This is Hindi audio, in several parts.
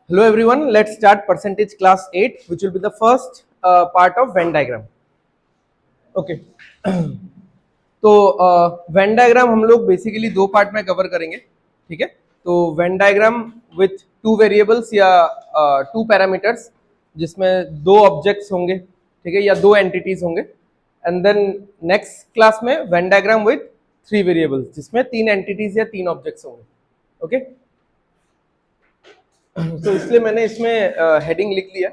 Hello everyone, let's start percentage class 8 which will be the first part of Venn diagram. Okay. तो वेन डायग्राम हम लोग बेसिकली दो पार्ट में कवर करेंगे, ठीक है। तो Venn diagram with two variables या टू पैरामीटर्स जिसमें दो ऑब्जेक्ट्स होंगे, ठीक है, या दो एंटिटीज होंगे। एंड देन नेक्स्ट क्लास में Venn diagram with three variables जिसमें तीन एंटिटीज या तीन ऑब्जेक्ट्स होंगे। ओके तो इसलिए मैंने इसमें हेडिंग लिख लिया।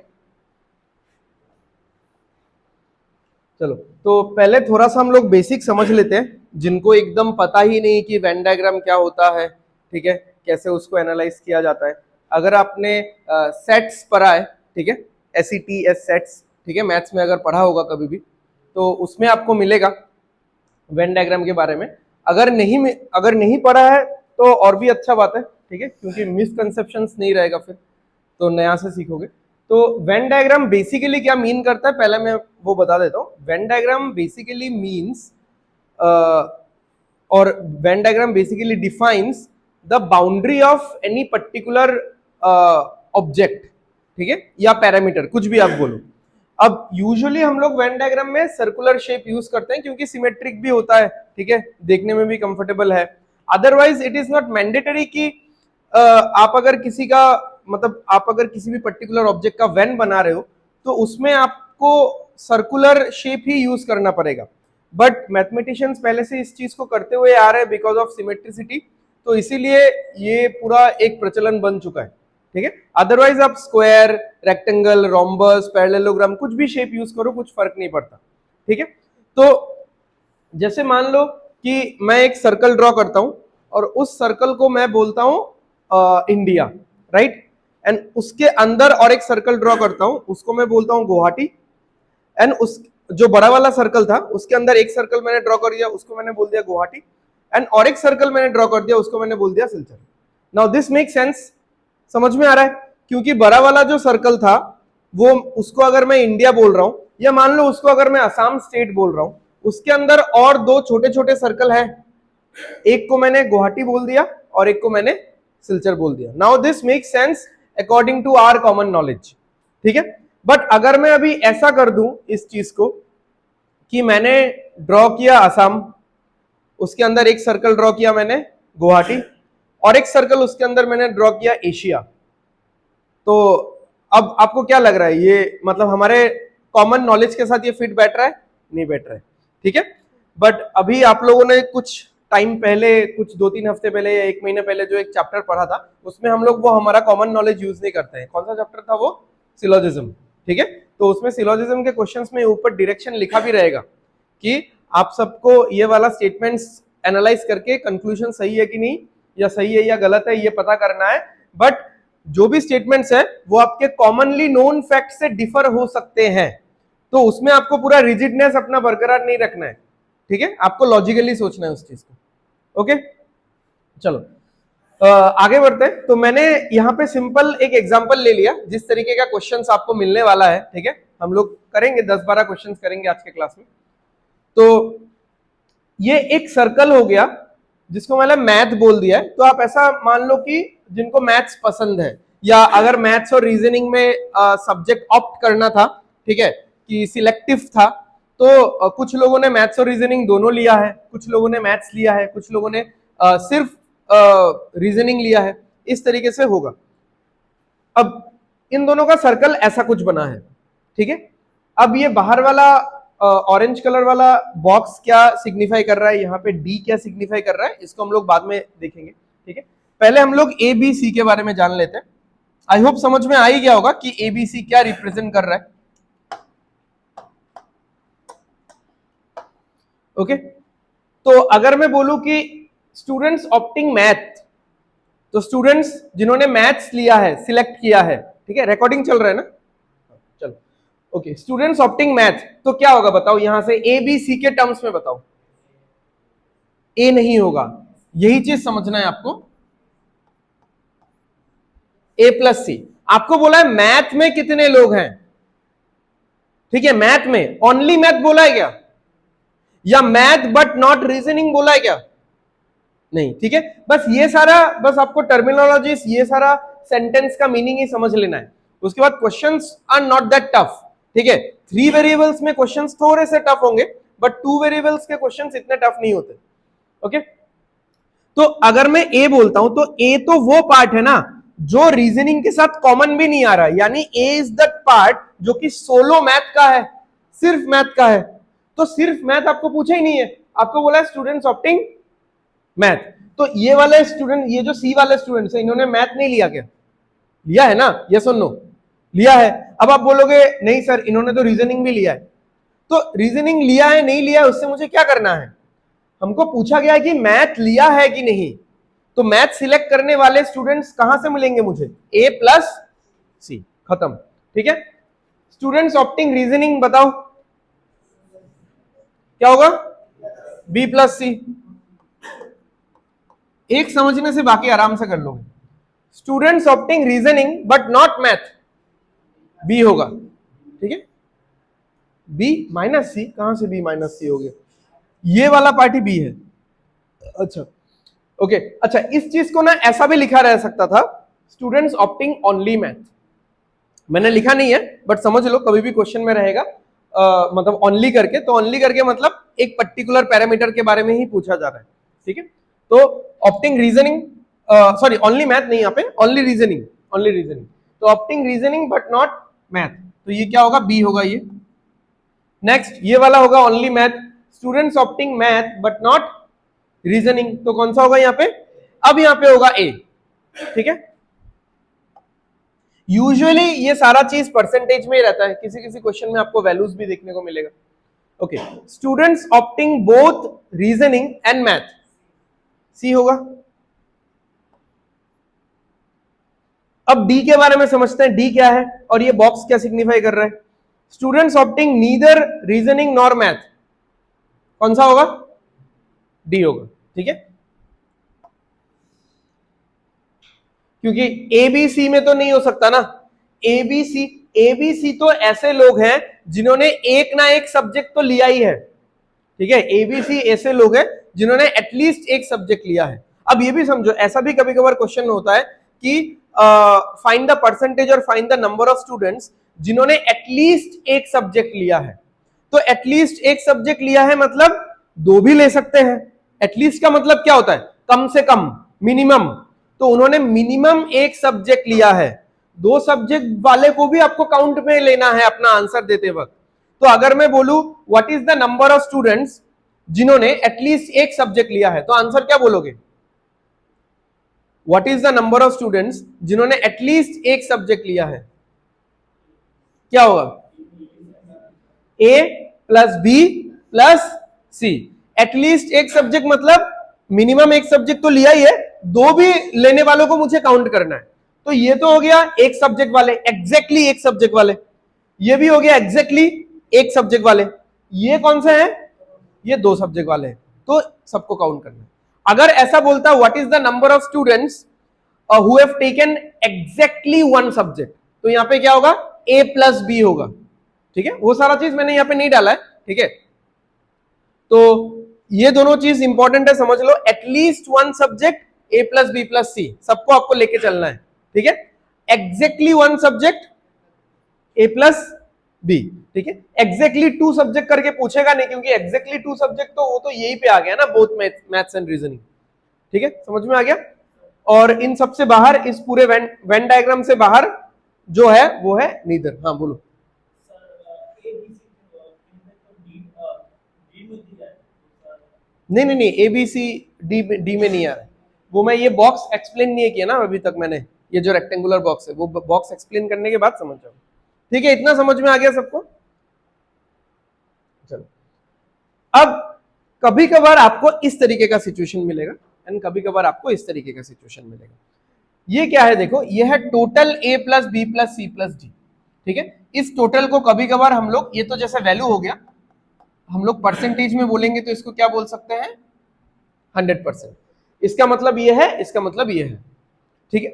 चलो तो पहले थोड़ा सा हम लोग बेसिक समझ लेते हैं, जिनको एकदम पता ही नहीं कि वेन डायग्राम क्या होता है, ठीक है, कैसे उसको एनालाइज किया जाता है। अगर आपने सेट्स पढ़ा है, ठीक है, SETS सेट्स, ठीक है, मैथ्स में अगर पढ़ा होगा कभी भी तो उसमें आपको मिलेगा वेन डायग्राम के बारे में। अगर नहीं पढ़ा है तो और भी अच्छा बात है, ठीक है, क्योंकि मिसकंसेप्शंस नहीं रहेगा, फिर तो नया से सीखोगे। तो वेन डायग्राम बेसिकली क्या मीन करता है, पहले मैं वो बता देता हूं। वेन डायग्राम बेसिकली मीन्स और Venn diagram basically defines the boundary of any particular object, ठीक है, या पैरामीटर, कुछ भी आप बोलो। अब यूजुअली हम लोग वेन डायग्राम में सर्कुलर शेप यूज करते हैं क्योंकि सिमेट्रिक भी होता है, ठीक है, देखने में भी कंफर्टेबल है। Otherwise it is not mandatory कि आप अगर किसी का मतलब आप अगर किसी भी पर्टिकुलर ऑब्जेक्ट का वेन बना रहे हो तो उसमें आपको सर्कुलर शेप ही यूज करना पड़ेगा। बट मैथमेटिशियंस पहले से इस चीज को करते हुए आ रहे हैं बिकॉज ऑफ सिमेट्रिसिटी, तो इसीलिए ये पूरा एक प्रचलन बन चुका है, ठीक है। अदरवाइज आप स्क्वायर, रेक्टेंगल, रोम्बस, पैरेललोग्राम कुछ भी शेप यूज करो, कुछ फर्क नहीं पड़ता, ठीक है। तो जैसे मान लो कि मैं एक सर्कल ड्रॉ करता हूं और उस सर्कल को मैं बोलता हूं इंडिया, राइट। एंड उसके अंदर और एक सर्कल ड्रॉ करता हूं, उसको मैं बोलता हूं गुवाहाटी। एंड उस जो बड़ा वाला सर्कल था उसके अंदर एक सर्कल मैंने ड्रॉ कर दिया, उसको मैंने बोल दिया गुवाहाटी। एंड और एक सर्कल मैंने ड्रॉ कर दिया, उसको मैंने बोल दिया Silchar. Now this make sense, समझ में आ रहा है, क्योंकि बड़ा वाला जो सर्कल था वो उसको अगर मैं इंडिया बोल रहा हूं, या मान लो उसको अगर मैं असम स्टेट बोल रहा हूं, उसके अंदर और दो छोटे छोटे सर्कल है, एक को मैंने गुवाहाटी बोल दिया और एक को मैंने सिलचर बोल दिया। Now this make sense according to our common knowledge, ठीक है। बट अगर मैं अभी ऐसा कर दूं इस चीज को कि मैंने ड्रॉ किया असम, उसके अंदर एक सर्कल ड्रॉ किया मैंने गुवाहाटी, और एक सर्कल उसके अंदर मैंने ड्रॉ किया एशिया, तो अब आपको क्या लग रहा है, ये मतलब हमारे कॉमन नॉलेज के साथ ये फिट बैठ रहा है? नहीं बैठ रहा है, ठीक है। बट अभी आप लोगों ने कुछ टाइम पहले, कुछ 2-3 हफ्ते पहले या 1 महीने पहले जो एक चैप्टर पढ़ा था, उसमें हम लोग वो हमारा कॉमन नॉलेज यूज नहीं करते हैं। कौन सा चैप्टर था वो? सिलोजिज्म, ठीक है। तो उसमें सिलोजिज्म के क्वेश्चंस में ऊपर डायरेक्शन लिखा भी रहेगा कि आप सबको ये वाला स्टेटमेंट्स एनालाइज करके कंक्लूजन सही है कि नहीं, या सही है या गलत है, ये पता करना है। बट जो भी स्टेटमेंट्स है वो आपके कॉमनली नोन फैक्ट से डिफर हो सकते हैं, तो उसमें आपको पूरा रिजिडनेस अपना बरकरार नहीं रखना है, ठीक है, आपको लॉजिकली सोचना है उस चीज को। ओके चलो आगे बढ़ते हैं। तो मैंने यहाँ पे सिंपल एक एग्जांपल ले लिया जिस तरीके का क्वेश्चंस आपको मिलने वाला है, ठीक है। हम लोग करेंगे 10-12 क्वेश्चंस करेंगे आज के क्लास में। तो ये एक सर्कल हो गया जिसको मैंने मैथ बोल दिया है। तो आप ऐसा मान लो कि जिनको मैथ्स पसंद है, या अगर मैथ्स और रीजनिंग में सब्जेक्ट ऑप्ट करना था, ठीक है, कि सिलेक्टिव था, तो कुछ लोगों ने मैथ्स और रीजनिंग दोनों लिया है, कुछ लोगों ने मैथ्स लिया है, कुछ लोगों ने सिर्फ रीजनिंग लिया है, इस तरीके से होगा। अब इन दोनों का सर्कल ऐसा कुछ बना है, ठीक है। अब ये बाहर वाला ऑरेंज कलर वाला बॉक्स क्या सिग्निफाई कर रहा है, यहाँ पे डी क्या सिग्निफाई कर रहा है, इसको हम लोग बाद में देखेंगे, ठीक है। पहले हम लोग ए बी सी के बारे में जान लेते हैं। आई होप समझ में आ ही गया होगा कि ए बी सी क्या रिप्रेजेंट कर रहा है। ओके तो अगर मैं बोलूं कि स्टूडेंट्स ऑप्टिंग मैथ, तो स्टूडेंट्स जिन्होंने मैथ्स लिया है, सिलेक्ट किया है, ठीक है, रिकॉर्डिंग चल रहा है ना, चलो ओके, स्टूडेंट्स ऑप्टिंग मैथ, तो क्या होगा बताओ, यहां से ए बी सी के टर्म्स में बताओ। ए नहीं होगा, यही चीज समझना है आपको। ए प्लस सी, आपको बोला है मैथ में कितने लोग हैं, ठीक है, मैथ में ओनली मैथ बोला है क्या, या मैथ बट नॉट रीजनिंग बोला है क्या? नहीं, ठीक है। बस ये सारा, बस आपको टर्मिनोलॉजीज, ये सारा सेंटेंस का मीनिंग ही समझ लेना है। उसके बाद questions are not that tough, ठीक है। 3 वेरिएबल्स में क्वेश्चंस थोड़े से टफ होंगे, बट 2 वेरिएबल्स के क्वेश्चंस इतने टफ नहीं होते, ओके। तो अगर मैं ए बोलता हूं तो ए तो वो पार्ट है ना जो रीजनिंग के साथ कॉमन भी नहीं आ रहा है, यानी ए इज दैट पार्ट जो कि सोलो मैथ का है, सिर्फ मैथ का है। तो सिर्फ मैथ आपको पूछा ही नहीं है, आपको बोला है स्टूडेंट्स ऑप्टिंग मैथ। तो ये वाले स्टूडेंट, ये जो सी वाले स्टूडेंट्स है, इन्होंने मैथ नहीं लिया क्या? लिया है ना, यस और नो? लिया है। अब आप बोलोगे नहीं सर इन्होंने तो रीजनिंग भी लिया है। तो रीजनिंग लिया है नहीं लिया है उससे मुझे क्या करना है? हमको पूछा गया है कि मैथ लिया है कि नहीं। तो मैथ सिलेक्ट करने वाले स्टूडेंट्स कहां से मिलेंगे मुझे? ए प्लस सी, खत्म, ठीक है। स्टूडेंट्स ऑप्टिंग रीजनिंग बताओ क्या होगा? B plus C. एक समझने से बाकी आराम से कर लोगे। Students opting reasoning but not math, B होगा, ठीक है। बी माइनस सी, कहां से बी माइनस सी हो गया? ये वाला पार्टी बी है, अच्छा ओके। अच्छा, इस चीज को ना ऐसा भी लिखा रह सकता था, स्टूडेंट्स ऑप्टिंग ओनली मैथ। मैंने लिखा नहीं है बट समझ लो, कभी भी क्वेश्चन में रहेगा मतलब ओनली करके, तो ओनली करके मतलब एक पर्टिकुलर पैरामीटर के बारे में ही पूछा जा रहा है, ठीक है। तो opting reasoning, sorry only math नहीं, यहाँ पे ओनली रीजनिंग, ओनली रीजनिंग। तो opting reasoning but not math, तो ये क्या होगा? बी होगा ये। नेक्स्ट ये वाला होगा only math, students opting math but not reasoning, तो कौन सा होगा यहाँ पे? अब यहाँ पे होगा ए, ठीक है। यूजुअली ये सारा चीज परसेंटेज में ही रहता है, किसी किसी क्वेश्चन में आपको वैल्यूज भी देखने को मिलेगा, okay. Students opting both reasoning and math, C होगा। अब डी के बारे में समझते हैं, डी क्या है और ये बॉक्स क्या सिग्निफाई कर रहा है? Students opting neither reasoning nor math, कौन सा होगा? डी होगा, ठीक है। क्योंकि एबीसी में तो नहीं हो सकता ना, एबीसी तो ऐसे लोग हैं जिन्होंने एक ना एक सब्जेक्ट तो लिया ही है, ठीक है। एबीसी ऐसे लोग हैं जिन्होंने एटलीस्ट एक सब्जेक्ट लिया है। अब ये भी समझो, ऐसा भी कभी कभार क्वेश्चन होता है कि फाइंड द परसेंटेज और find the number of students जिन्होंने एटलीस्ट एक सब्जेक्ट लिया है। तो एटलीस्ट एक सब्जेक्ट लिया है मतलब दो भी ले सकते हैं। एटलीस्ट का मतलब क्या होता है? कम से कम, मिनिमम। तो उन्होंने मिनिमम एक सब्जेक्ट लिया है, दो सब्जेक्ट वाले को भी आपको काउंट में लेना है अपना आंसर देते वक्त। तो अगर मैं बोलूं what is the number of students जिन्होंने एटलीस्ट एक सब्जेक्ट लिया है, तो आंसर क्या बोलोगे? What is the number of students जिन्होंने एटलीस्ट एक सब्जेक्ट लिया है, क्या होगा? ए प्लस बी प्लस सी। एटलीस्ट एक सब्जेक्ट मतलब मिनिमम एक सब्जेक्ट तो लिया ही है, दो भी लेने वालों को मुझे काउंट करना है। तो ये तो हो गया एक सब्जेक्ट वाले, एग्जैक्टली एक सब्जेक्ट वाले। ये भी हो गया एग्जैक्टली एक सब्जेक्ट वाले। ये कौन से हैं? ये दो सब्जेक्ट वाले हैं, तो सबको काउंट करना है। अगर ऐसा बोलता what is the number of students who have taken exactly one subject, तो यहां पे क्या होगा? ए प्लस बी होगा, ठीक है। वो सारा चीज मैंने यहां पे नहीं डाला है, ठीक है। तो ये दोनों चीज इंपॉर्टेंट है, समझ लो। एटलीस्ट वन सब्जेक्ट, ए प्लस बी प्लस सी, सबको आपको लेके चलना है, ठीक है। एग्जैक्टली वन सब्जेक्ट, ए प्लस बी, ठीक है। एग्जैक्टली टू सब्जेक्ट करके पूछेगा नहीं, क्योंकि एग्जैक्टली टू सब्जेक्ट तो वो तो यही पे आ गया ना, बोथ मैथ्स एंड रीजनिंग, ठीक है। समझ में आ गया? और इन सबसे बाहर, इस पूरे वेन डायग्राम से बाहर जो है वो है नीदर। हाँ बोलो। नहीं, ए बी सी डी में नहीं आ रहा है। वो मैं ये बॉक्स एक्सप्लेन नहीं किया ना अभी तक मैंने, ये जो रेक्टेंगुलर बॉक्स है वो बॉक्स एक्सप्लेन करने के बाद समझ जाओ, ठीक है। इतना समझ में आ गया सबको? चलो, अब कभी कभार आपको इस तरीके का सिचुएशन मिलेगा एंड कभी कभार आपको इस तरीके का सिचुएशन मिलेगा। ये क्या है? देखो, ये है total A plus B plus C plus D, ठीक है। इस टोटल को कभी कभार हम लोग, ये तो जैसे वैल्यू हो गया, हम लोग परसेंटेज में बोलेंगे तो इसको क्या बोल सकते हैं? 100%। इसका मतलब ये है, इसका मतलब ये है, ठीक है।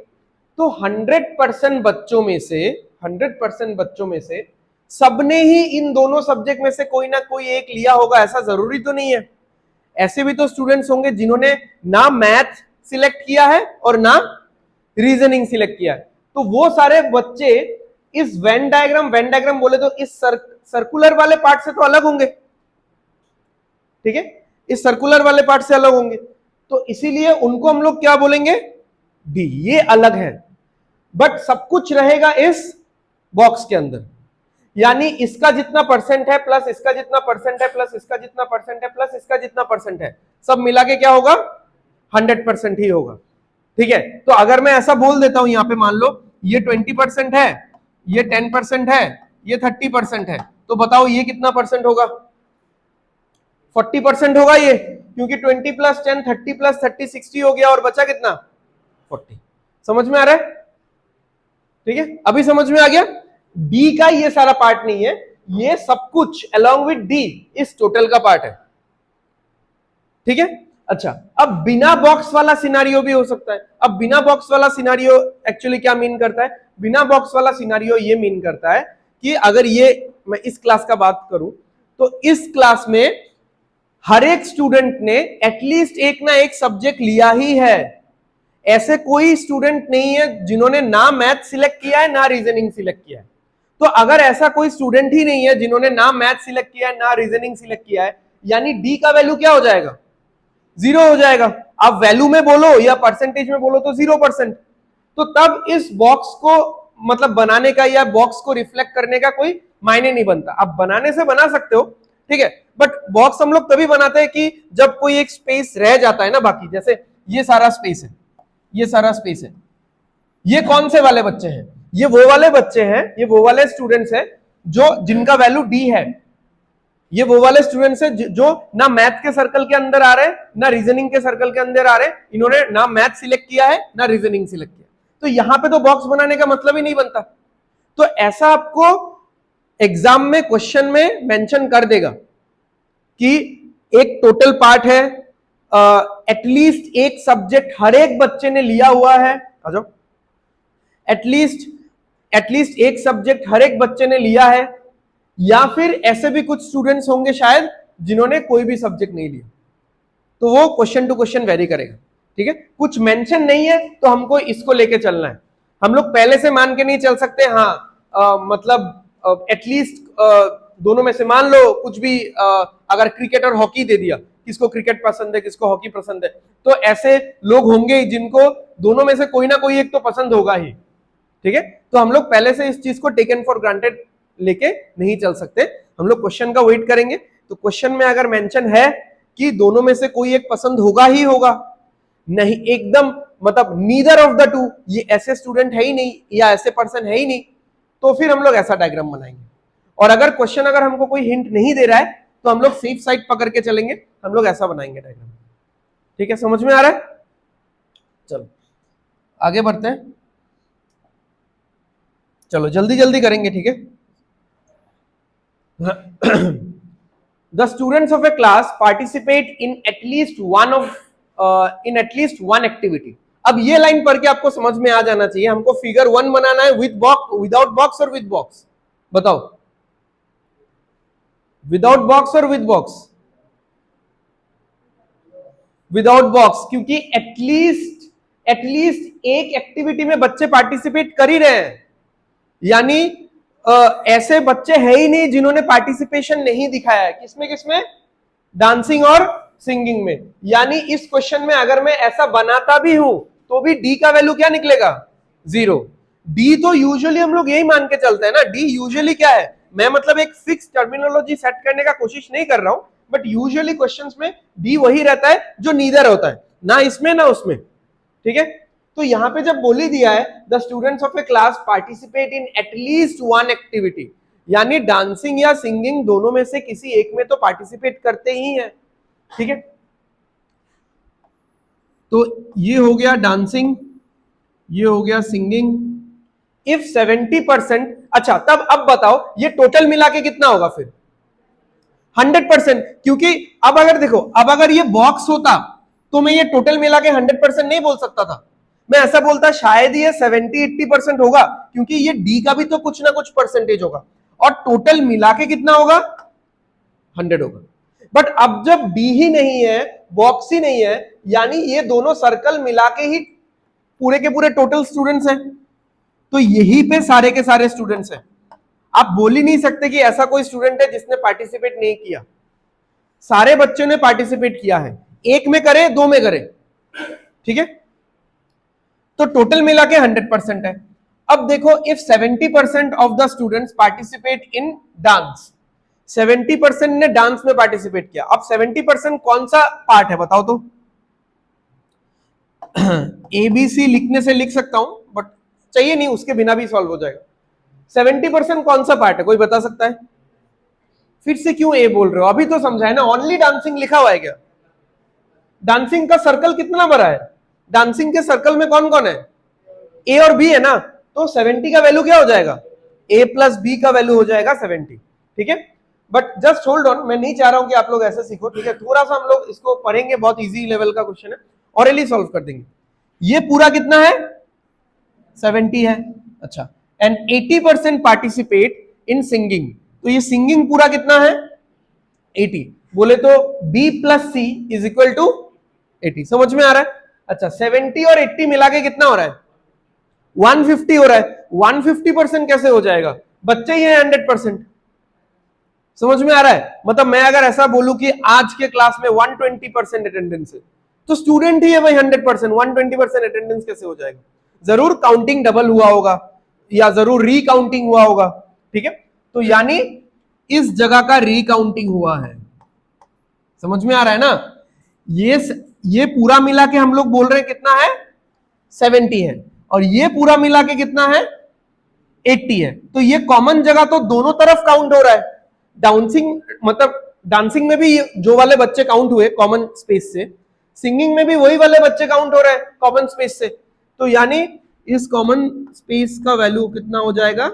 तो 100% बच्चों में से, 100% बच्चों में से सबने ही इन दोनों सब्जेक्ट में से कोई ना कोई एक लिया होगा, ऐसा जरूरी तो नहीं है। ऐसे भी तो स्टूडेंट्स होंगे जिन्होंने ना मैथ सिलेक्ट किया है और ना रीजनिंग सिलेक्ट किया है। तो वो सारे बच्चे इस वेन डायग्राम बोले तो इस सर्कुलर वाले पार्ट से तो अलग होंगे, ठीक है, इस सर्कुलर वाले पार्ट से अलग होंगे, तो इसीलिए उनको हम लोग क्या बोलेंगे, डी, ये अलग है। बट सब कुछ रहेगा इस बॉक्स के अंदर, यानी इसका जितना परसेंट है प्लस इसका जितना परसेंट है प्लस इसका जितना परसेंट है प्लस इसका जितना परसेंट है, सब मिला के क्या होगा, 100% ही होगा, ठीक है। तो अगर मैं ऐसा बोल देता हूं, यहां पे मान लो ये 20% है, ये 10% है, ये 30% है, तो बताओ ये कितना परसेंट होगा, 40% होगा ये, क्योंकि 20 प्लस 10 30 प्लस 30 60 हो गया, और बचा कितना, 40। समझ में आ रहा है, ठीक है, अभी समझ में आ गया। डी का ये सारा पार्ट नहीं है, ये सब कुछ अलोंग विद डी इस टोटल का पार्ट है, ठीक है। अच्छा, अब बिना बॉक्स वाला सिनारियो भी हो सकता है। अब बिना बॉक्स वाला सिनारियो एक्चुअली क्या मीन करता है, बिना बॉक्स वाला सिनारियो ये मीन करता है कि अगर ये मैं इस क्लास का बात करूं, तो इस क्लास में हर एक स्टूडेंट ने एटलीस्ट एक ना एक सब्जेक्ट लिया ही है। ऐसे कोई स्टूडेंट नहीं है जिन्होंने ना मैथ सिलेक्ट किया है ना रीजनिंग सिलेक्ट किया है। तो अगर ऐसा कोई स्टूडेंट ही नहीं है जिन्होंने ना मैथ सिलेक्ट किया है ना रीजनिंग सिलेक्ट किया है, यानी डी का वैल्यू क्या हो जाएगा, 0 हो जाएगा। आप वैल्यू में बोलो या परसेंटेज में बोलो तो 0%। तो तब इस बॉक्स को मतलब बनाने का या बॉक्स को रिफ्लेक्ट करने का कोई मायने नहीं बनता। आप बनाने से बना सकते हो, ठीक है, बट बॉक्स हम लोग तभी बनाते हैं कि जब कोई एक स्पेस रह जाता है ना बाकी, जैसे ये सारा स्पेस है, ये सारा स्पेस है, ये कौन से वाले बच्चे हैं, ये वो वाले बच्चे हैं, ये वो वाले स्टूडेंट्स हैं जो जिनका वैल्यू डी है। ये वो वाले स्टूडेंट्स हैं जो ना मैथ के सर्कल के अंदर आ रहे हैं ना रीजनिंग के सर्कल के अंदर आ रहे हैं, इन्होंने ना मैथ सिलेक्ट किया है ना रीजनिंग सिलेक्ट किया, तो यहां पे तो बॉक्स बनाने का मतलब ही नहीं बनता। तो ऐसा आपको एग्जाम में क्वेश्चन में मेंशन कर देगा कि एक टोटल पार्ट है, एटलीस्ट एक सब्जेक्ट हर एक बच्चे ने लिया हुआ है, आ जाओ, एटलीस्ट एक सब्जेक्ट हर एक बच्चे ने लिया है, या फिर ऐसे भी कुछ स्टूडेंट्स होंगे शायद जिन्होंने कोई भी सब्जेक्ट नहीं लिया, तो वो क्वेश्चन टू क्वेश्चन वेरी करेगा, ठीक है। कुछ मेंशन नहीं है तो हमको इसको लेके चलना है। हम लोग पहले से मान के नहीं चल सकते, हाँ मतलब एटलीस्ट दोनों में से मान लो कुछ भी, अगर क्रिकेट और हॉकी दे दिया, किसको क्रिकेट पसंद है किसको हॉकी पसंद है, तो ऐसे लोग होंगे जिनको दोनों में से कोई ना कोई एक तो पसंद होगा ही, ठीक है। तो हम लोग पहले से इस चीज को टेकन फॉर ग्रांटेड लेके नहीं चल सकते, हम लोग क्वेश्चन का वेट करेंगे। तो क्वेश्चन में अगर मेंशन है कि दोनों में से कोई एक पसंद होगा ही होगा, नहीं एकदम मतलब नीदर ऑफ द टू, ये ऐसे स्टूडेंट है ही नहीं या ऐसे पर्सन है ही नहीं, तो फिर हम लोग ऐसा डायग्राम बनाएंगे। और अगर क्वेश्चन अगर हमको कोई हिंट नहीं दे रहा है तो हम लोग सेफ साइड पकड़ के चलेंगे, हम लोग ऐसा बनाएंगे डायग्राम, ठीक है, समझ में आ रहा है। चलो आगे बढ़ते हैं, चलो जल्दी जल्दी करेंगे, ठीक है। The students of a class participate in at least one activity. अब ये लाइन पढ़ के आपको समझ में आ जाना चाहिए, हमको फिगर 1 बनाना है विद बॉक्स, विदाउट बॉक्स और विद बॉक्स, बताओ विदाउट बॉक्स और विद बॉक्स, विदाउट बॉक्स, क्योंकि एटलीस्ट एक एक्टिविटी में बच्चे पार्टिसिपेट कर ही रहे हैं, यानी ऐसे बच्चे है ही नहीं जिन्होंने पार्टिसिपेशन नहीं दिखाया है। किसमें किसमें, डांसिंग और सिंगिंग में। यानी इस क्वेश्चन में अगर मैं ऐसा बनाता भी हूं तो भी डी का वैल्यू क्या निकलेगा, 0। डी तो यूजुअली हम लोग यही मान के चलते हैं ना, डी यूजुअली क्या है, मैं मतलब एक फिक्स टर्मिनोलॉजी सेट करने का कोशिश नहीं कर रहा हूं, बट यूजुअली क्वेश्चंस में डी वही रहता है जो नीदर होता है, ना इसमें ना उसमें, ठीक है। तो यहां पे जब बोली दिया है the students of a class participate in at least one activity, यानी डांसिंग या सिंगिंग दोनों में से किसी एक में तो पार्टिसिपेट करते ही हैं, ठीक है। तो ये हो गया डांसिंग, ये हो गया सिंगिंग। इफ 70%, अच्छा तब अब बताओ ये टोटल मिला के कितना होगा फिर, 100%, क्योंकि अब अगर देखो, अब अगर ये बॉक्स होता तो मैं ये टोटल मिला के 100% नहीं बोल सकता था, मैं ऐसा बोलता शायद ये 70-80% होगा, क्योंकि ये डी का भी तो कुछ ना कुछ परसेंटेज होगा, और टोटल मिला के कितना होगा, 100 होगा। बट अब जब डी ही नहीं है, बॉक्स ही नहीं है, यानी ये दोनों सर्कल मिला के ही पूरे के पूरे टोटल स्टूडेंट्स हैं, तो यही पे सारे के सारे स्टूडेंट्स हैं। आप बोल ही नहीं सकते कि ऐसा कोई स्टूडेंट है जिसने पार्टिसिपेट नहीं किया, सारे बच्चों ने पार्टिसिपेट किया है, एक में करे दो में करे, ठीक है। तो टोटल मिला के 100% है। अब देखो, if 70% of the students participate in dance, 70% ने डांस में पार्टिसिपेट किया, अब 70% कौन सा पार्ट है बताओ तो। ABC लिखने से लिख सकता हूं, बट चाहिए नहीं, उसके बिना भी सॉल्व हो जाएगा। 70% कौन सा पार्ट है, कोई बता सकता है? फिर से क्यों ए बोल रहे हो, अभी तो समझा है ना, ओनली डांसिंग लिखा हुआ है क्या? डांसिंग का सर्कल कितना बड़ा है? डांसिंग के सर्कल में कौन कौन है? ए और बी है ना, तो 70 का वैल्यू क्या हो जाएगा? ए प्लस बी का वैल्यू हो जाएगा 70, ठीक है। बट जस्ट होल्ड ऑन, मैं नहीं चाह रहा हूं कि आप लोग ऐसे सीखो, ठीक है। थोड़ा सा हम लोग इसको पढ़ेंगे, बहुत इजी लेवल का क्वेश्चन है, ऑरेली सॉल्व कर देंगे। ये पूरा कितना है? 70 है, अच्छा। एंड 80% पार्टिसिपेट इन सिंगिंग, तो ये सिंगिंग पूरा कितना है? 80। बोले तो B plus C is equal to 80, समझ में आ रहा है? अच्छा, 70 और 80 मिला के कितना हो रहा है? 150 हो रहा है। 150% कैसे हो जाएगा? बच्चे ही है 100%, समझ में आ रहा है? मतलब मैं अगर ऐसा बोलूं कि आज के क्लास में 120% अटेंडेंस है, तो स्टूडेंट ही है भाई 100%, 120% अटेंडेंस कैसे हो जाएगा? जरूर काउंटिंग डबल हुआ होगा, या जरूर रीकाउंटिंग हुआ होगा, ठीक है। तो यानी इस जगह का रीकाउंटिंग हुआ है, समझ में आ रहा है ना? ये पूरा मिला के हम लोग बोल रहे हैं कितना है? 70 है, और ये पूरा मिला के कितना है? 80 है। तो ये कॉमन जगह तो दोनों तरफ काउंट हो रहा है। डांसिंग मतलब डांसिंग में भी जो वाले बच्चे काउंट हुए कॉमन स्पेस से, सिंगिंग में भी वही वाले बच्चे काउंट हो रहे हैं कॉमन स्पेस से। तो यानी इस कॉमन स्पेस का वैल्यू कितना हो जाएगा?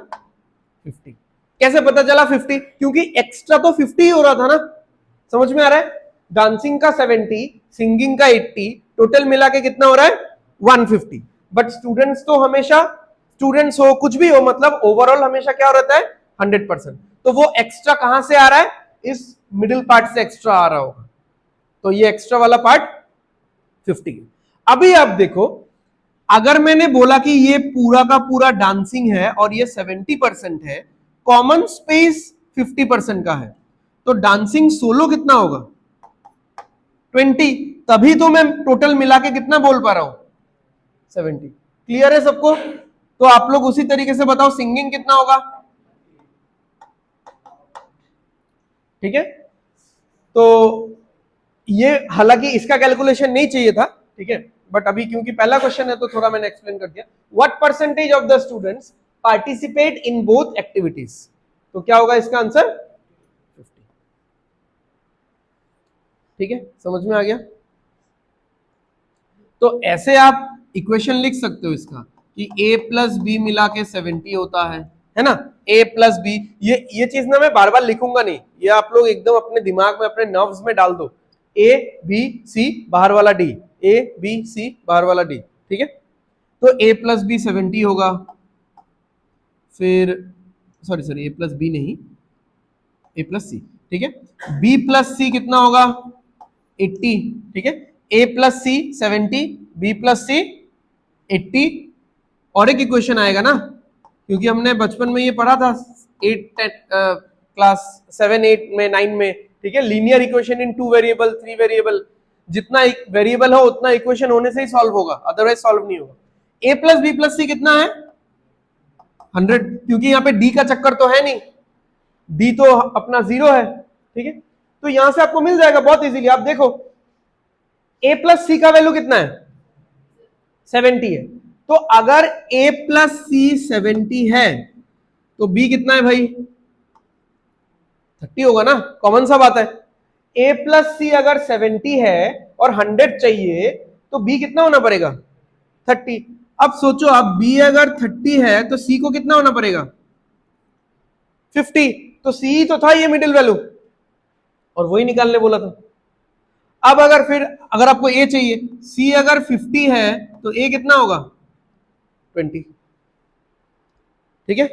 50। कैसे पता चला 50? क्योंकि एक्स्ट्रा तो 50 ही हो रहा था ना, समझ में आ रहा है? डांसिंग का 70, सिंगिंग का 80, टोटल मिला के कितना हो रहा है? 150। बट स्टूडेंट्स तो हमेशा, स्टूडेंट्स हो कुछ भी हो, मतलब ओवरऑल हमेशा क्या रहता है? 100%। तो वो एक्स्ट्रा कहां से आ रहा है? इस मिडिल पार्ट से एक्स्ट्रा आ रहा होगा, तो ये एक्स्ट्रा वाला पार्ट 50। अभी आप देखो, अगर मैंने बोला कि ये पूरा का पूरा डांसिंग है और ये 70% है, कॉमन स्पेस 50% का है, तो डांसिंग सोलो कितना होगा? 20। तभी तो मैं टोटल मिला के कितना बोल पा रहा हूं? 70। क्लियर है सबको? तो आप लोग उसी तरीके से बताओ सिंगिंग कितना होगा, ठीक है। तो ये हालांकि इसका कैलकुलेशन नहीं चाहिए था, ठीक है, बट अभी क्योंकि पहला क्वेश्चन है तो थोड़ा मैंने एक्सप्लेन कर दिया। What percentage of the students participate in both activities? तो क्या होगा इसका आंसर? 50, ठीक है, समझ में आ गया? तो ऐसे आप इक्वेशन लिख सकते हो इसका कि a प्लस बी मिला के 70 होता है ना? a प्लस बी, ये चीज ना मैं बार बार लिखूंगा नहीं, ये आप लोग एकदम अपने दिमाग में, अपने नर्व्स में डाल दो। a b c बाहर वाला d, a b c बाहर वाला d, ठीक है। तो a प्लस बी 70 होगा, फिर सॉरी a प्लस बी नहीं, a प्लस सी, ठीक है। b प्लस सी कितना होगा? 80, ठीक है। a plus C 70, b plus C 80। और एक इक्वेशन आएगा ना, क्योंकि हमने बचपन में ये पढ़ा था क्लास 7 8 में 9 में, ठीक है। Linear equation in 2 variable 3 variable, जितना वेरिएबल हो उतना इक्वेशन होने से ही सॉल्व होगा, अदरवाइज सॉल्व नहीं होगा। a प्लस बी प्लस सी कितना है? 100, क्योंकि यहाँ पे d का चक्कर तो है नहीं, d तो अपना 0 है, ठीक है। तो यहां से आपको मिल जाएगा बहुत इजीली। आप देखो a प्लस सी का वैल्यू कितना है? 70 है। तो अगर a प्लस सी 70 है तो b कितना है भाई? 30 होगा ना, कॉमन सा बात है। a प्लस सी अगर 70 है और 100 चाहिए तो b कितना होना पड़ेगा? 30। अब सोचो, अब b अगर 30 है तो c को कितना होना पड़ेगा? 50। तो c तो था ये मिडिल वैल्यू, और वही निकालने बोला था। अब अगर आपको a चाहिए, c अगर 50 है तो a कितना होगा? 20, ठीक है।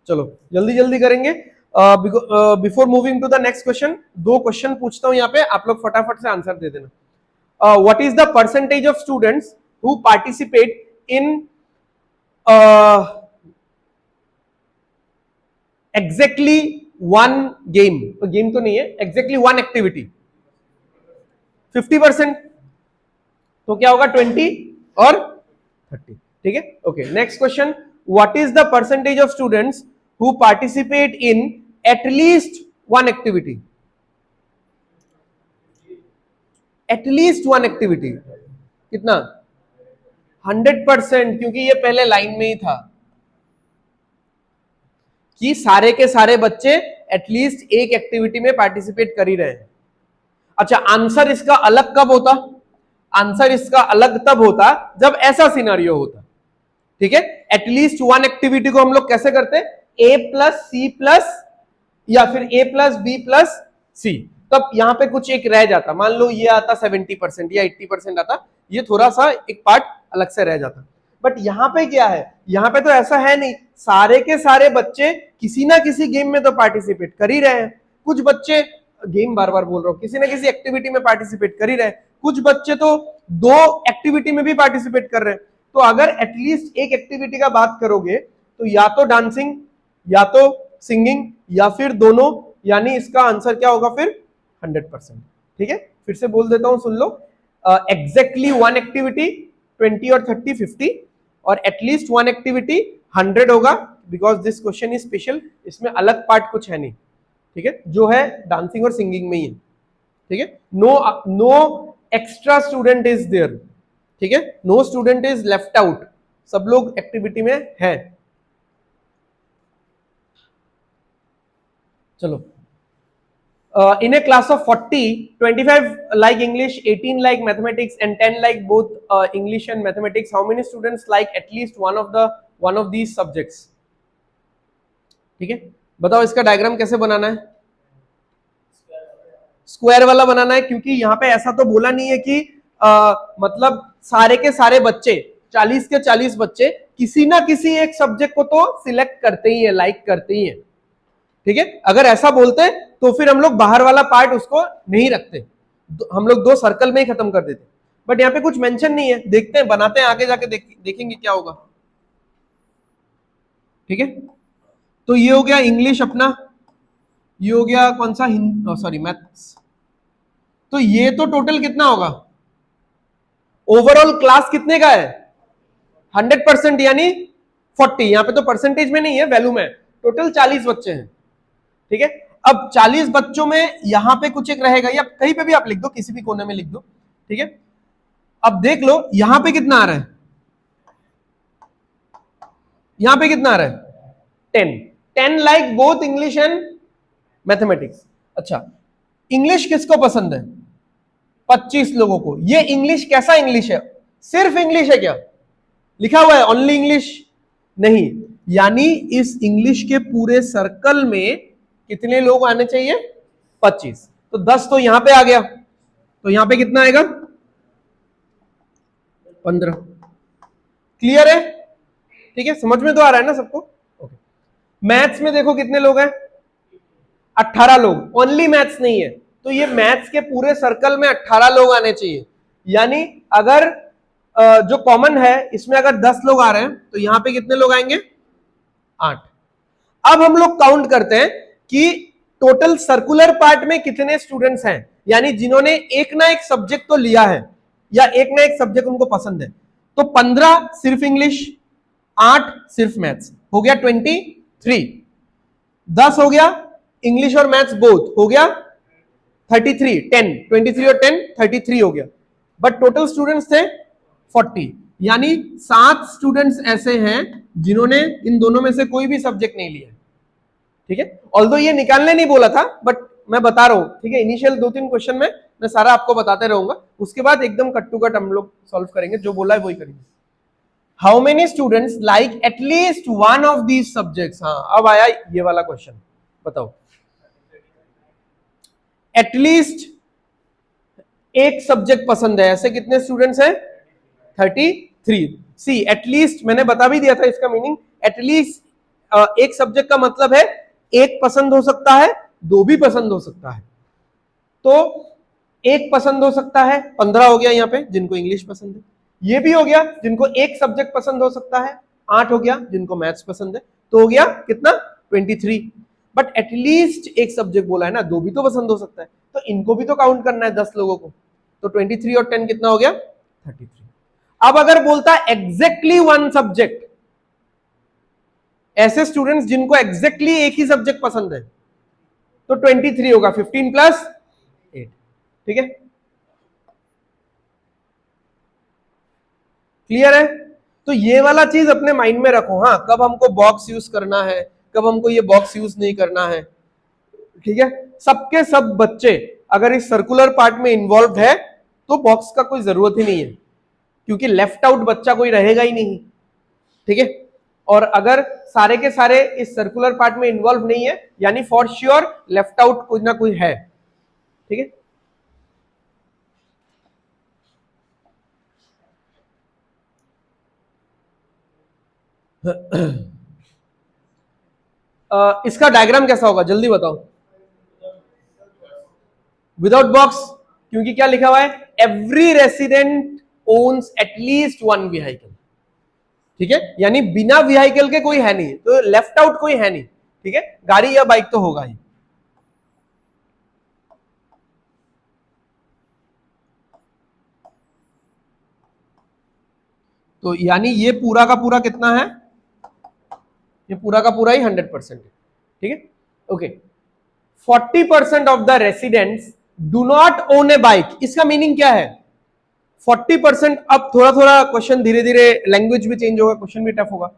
चलो जल्दी जल्दी करेंगे। Before moving to the next question, 2 question पूछता हूं यहाँ पे, आप लोग फटाफट से आंसर दे देना। What is the percentage of students who participate in exactly one game, तो गेम तो नहीं है, एग्जैक्टली वन एक्टिविटी 50%, तो क्या होगा 20 और 30, ठीक है। Okay, next question, what is the percentage of students who participate in at least one activity? At least one activity कितना? 100%, क्योंकि ये पहले लाइन में ही था कि सारे के सारे बच्चे एटलीस्ट एक एक्टिविटी में पार्टिसिपेट कर ही रहे हैं। अच्छा, आंसर इसका अलग कब होता? आंसर इसका अलग तब होता जब ऐसा सिनेरियो होता, ठीक है। एटलीस्ट वन एक्टिविटी को हम लोग कैसे करते हैं? ए प्लस सी प्लस या फिर ए प्लस बी प्लस सी, तब यहां पे कुछ एक रह जाता, मान लो ये आता 70% या 80% आता, ये थोड़ा सा एक पार्ट अलग से रह जाता। बट यहां पे क्या है, यहां पे तो ऐसा है नहीं, सारे के सारे बच्चे किसी ना किसी गेम में तो पार्टिसिपेट कर ही रहे हैं। कुछ बच्चे, गेम बार बार बोल रहा हूं, किसी ना किसी एक्टिविटी में पार्टिसिपेट कर ही रहे हैं। कुछ बच्चे तो 2 एक्टिविटी में भी पार्टिसिपेट कर रहे हैं। तो अगर एटलीस्ट एक एक्टिविटी का बात करोगे तो या तो डांसिंग या तो सिंगिंग या फिर दोनों, यानी इसका आंसर क्या होगा फिर? 100%, ठीक है। फिर से बोल देता हूं, सुन लो, एग्जैक्टली वन एक्टिविटी 20 और 30 50, और एटलीस्ट वन एक्टिविटी 100 होगा, because this question is special, इसमें अलग पार्ट कुछ है नहीं, ठीक है, जो है डांसिंग और सिंगिंग में ही है, ठीक है। No extra student is there, ठीक है, no student is left out, सब लोग एक्टिविटी में है। चलो, in a class of 40, 25 like English, 18 like mathematics and 10 like both English and mathematics, how many students like at least one of these subjects? ठीक है, बताओ इसका डायग्राम कैसे बनाना है? स्क्वायर वाला बनाना है, क्योंकि यहाँ पे ऐसा तो बोला नहीं है कि मतलब सारे के सारे बच्चे 40 के 40 बच्चे किसी ना किसी एक सब्जेक्ट को तो सिलेक्ट करते ही है, लाइक करते ही है, ठीक है। अगर ऐसा बोलते तो फिर हम लोग बाहर वाला पार्ट उसको नहीं रखते, हम लोग 2 सर्कल में ही खत्म कर देते। बट यहाँ पे कुछ मेंशन नहीं है, देखते हैं, बनाते हैं, आगे जाके देखेंगे क्या होगा, ठीक है। तो ये हो गया इंग्लिश अपना, ये हो गया कौन सा, सॉरी मैथ्स। तो ये तो टोटल कितना होगा? ओवरऑल क्लास कितने का है? 100%, यानी 40, यहाँ पे तो परसेंटेज में नहीं है, वैल्यू में, टोटल 40 बच्चे हैं, ठीक है। अब 40 बच्चों में यहां पे कुछ एक रहेगा, या कहीं पे भी आप लिख दो, किसी भी कोने में लिख दो, ठीक है। अब देख लो यहां पे कितना आ रहा है, यहां पे कितना आ रहा है? 10 like both English and mathematics. अच्छा, इंग्लिश किसको पसंद है? 25 लोगों को। ये इंग्लिश कैसा इंग्लिश है? सिर्फ इंग्लिश है क्या? लिखा हुआ है ओनली इंग्लिश? नहीं, यानी इस इंग्लिश के पूरे सर्कल में कितने लोग आने चाहिए? 25। तो 10 तो यहां पे आ गया, तो यहां पे कितना आएगा? 15। क्लियर है? ठीक है, समझ में तो आ रहा है ना सबको? ओके। मैथ्स में देखो कितने लोग हैं? 18 लोग। ओनली मैथ्स नहीं है, तो ये मैथ्स के पूरे सर्कल में 18 लोग आने चाहिए। यानी अगर जो कॉमन है इसमें अगर 10 लोग आ रहे हैं तो यहां पे कितने लोग आएंगे? 8। अब हम लोग काउंट करते हैं कि टोटल सर्कुलर पार्ट में कितने स्टूडेंट्स हैं, यानी जिन्होंने एक ना एक सब्जेक्ट तो लिया है या एक ना एक सब्जेक्ट उनको पसंद है। तो 15 सिर्फ इंग्लिश, 8 सिर्फ मैथ्स, हो गया 23। 10 हो गया इंग्लिश और मैथ्स बोथ, हो गया 33। 10, 23 और 10 33 हो गया। बट टोटल स्टूडेंट्स थे 40, यानी 7 स्टूडेंट्स ऐसे हैं जिन्होंने इन दोनों में से कोई भी सब्जेक्ट नहीं लिया, ठीक है। ऑल्दो ये निकालने नहीं बोला था, बट मैं बता रहा हूं, ठीक है। इनिशियल 2-3 क्वेश्चन में मैं सारा आपको बताते रहूंगा, उसके बाद एकदम कट टू कट हम लोग सॉल्व करेंगे, जो बोला है वही करेंगे। How many students like at least one of these subjects? हाँ, अब आया ये वाला क्वेश्चन, बताओ। एटलीस्ट एक सब्जेक्ट पसंद है, ऐसे कितने स्टूडेंट्स हैं? 33। सी एटलीस्ट मैंने बता भी दिया था इसका मीनिंग। एटलीस्ट एक सब्जेक्ट का मतलब है एक पसंद हो सकता है, 2 भी पसंद हो सकता है। तो एक पसंद हो सकता है 15 हो गया यहाँ पे, जिनको इंग्लिश पसंद है, ये भी हो गया जिनको एक सब्जेक्ट पसंद हो सकता है, 8 हो गया जिनको मैथ्स पसंद है, तो हो गया कितना 23। बट एटलीस्ट एक सब्जेक्ट बोला है ना, 2 भी तो पसंद हो सकता है, तो इनको भी तो काउंट करना है 10 लोगों को, तो 23 और 10 कितना हो गया 33। अब अगर बोलता एग्जैक्टली वन सब्जेक्ट, ऐसे स्टूडेंट्स जिनको एग्जैक्टली एक ही सब्जेक्ट पसंद है, तो 23 होगा 15 प्लस 8, ठीक है, क्लियर है। तो ये वाला चीज अपने माइंड में रखो, हाँ कब हमको बॉक्स यूज करना है, कब हमको ये बॉक्स यूज नहीं करना है, ठीक है। सबके सब बच्चे अगर इस सर्कुलर पार्ट में इन्वॉल्व है तो बॉक्स का कोई जरूरत ही नहीं है, क्योंकि लेफ्ट आउट बच्चा कोई रहेगा ही नहीं, ठीक है। और अगर सारे के सारे इस सर्कुलर पार्ट में इन्वॉल्व नहीं है, यानी फॉर श्योर लेफ्ट आउट कोई ना कोई है, ठीक है। इसका डायग्राम कैसा होगा जल्दी बताओ। विदाउट बॉक्स, क्योंकि क्या लिखा हुआ है, every resident owns at least one vehicle, ठीक है, यानी बिना व्हीकल के कोई है नहीं, तो लेफ्ट आउट कोई है नहीं, ठीक है, गाड़ी या बाइक तो होगा ही। तो यानी ये पूरा का पूरा कितना है, ये पूरा का पूरा ही 100% है, ठीक है, okay. 40% of the residents do not own A bike, इसका मीनिंग क्या है 40%। अब थोड़ा थोड़ा क्वेश्चन धीरे धीरे लैंग्वेज भी चेंज होगा, क्वेश्चन भी टफ होगा।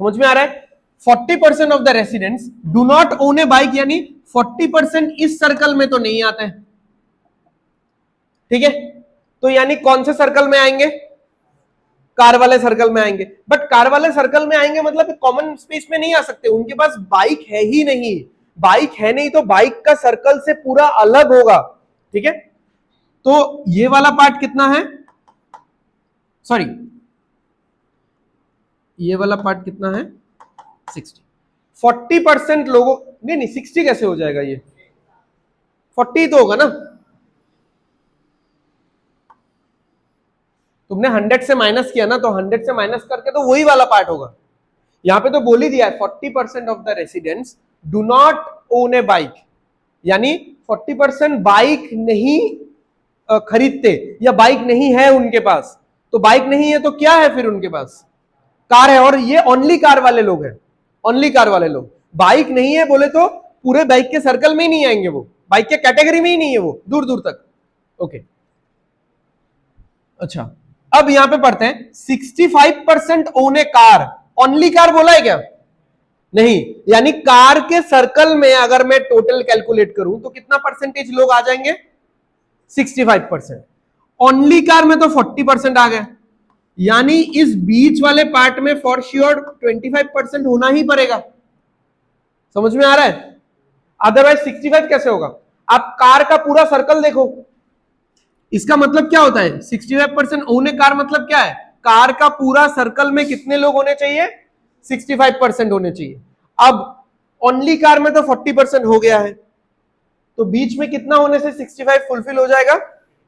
समझ में आ रहा है, 40% of the residents do not own A bike, यानी 40% इस सर्कल में तो नहीं आते हैं, ठीक है, तो यानी कौन से सर्कल में आएंगे, कार वाले सर्कल में आएंगे। बट कार वाले सर्कल में आएंगे मतलब कॉमन स्पेस में नहीं आ सकते, उनके पास बाइक है ही नहीं, बाइक है नहीं तो बाइक का सर्कल से पूरा अलग होगा, ठीक है। तो ये वाला पार्ट कितना है, सॉरी ये वाला पार्ट कितना है 60। 40% लोगों, नहीं नहीं 60 कैसे हो जाएगा, ये 40 तो होगा ना, तुमने 100 से माइनस किया ना, तो 100 से माइनस करके तो वही वाला पार्ट होगा। यहां पे तो बोल ही दिया है 40% of the residents do not own A bike, यानी 40% बाइक नहीं खरीदते या बाइक नहीं है उनके पास। तो बाइक नहीं है तो क्या है फिर उनके पास, कार है, और ये ओनली कार वाले लोग हैं, ओनली कार वाले लोग। बाइक नहीं है बोले तो पूरे बाइक के सर्कल में ही नहीं आएंगे, वो बाइक के कैटेगरी में ही नहीं है वो, दूर दूर तक, ओके। अच्छा, अब यहां पे पढ़ते हैं 65% ओन ए कार, ओनली कार बोला है क्या, नहीं, यानी कार के सर्कल में अगर मैं टोटल कैलकुलेट करूं तो कितना परसेंटेज लोग आ जाएंगे 65%। ओनली कार में तो 40% आ गए, यानी इस बीच वाले पार्ट में फॉर श्योर 25% होना ही पड़ेगा। समझ में आ रहा है, अदरवाइज 65 कैसे होगा। आप कार का पूरा सर्कल देखो, इसका मतलब क्या होता है 65% ओन ए कार, मतलब क्या है, कार का पूरा सर्कल में कितने लोग होने चाहिए 65% होने चाहिए। अब ओनली कार में तो 40% हो गया है, तो बीच में कितना होने से 65 फुलफिल हो जाएगा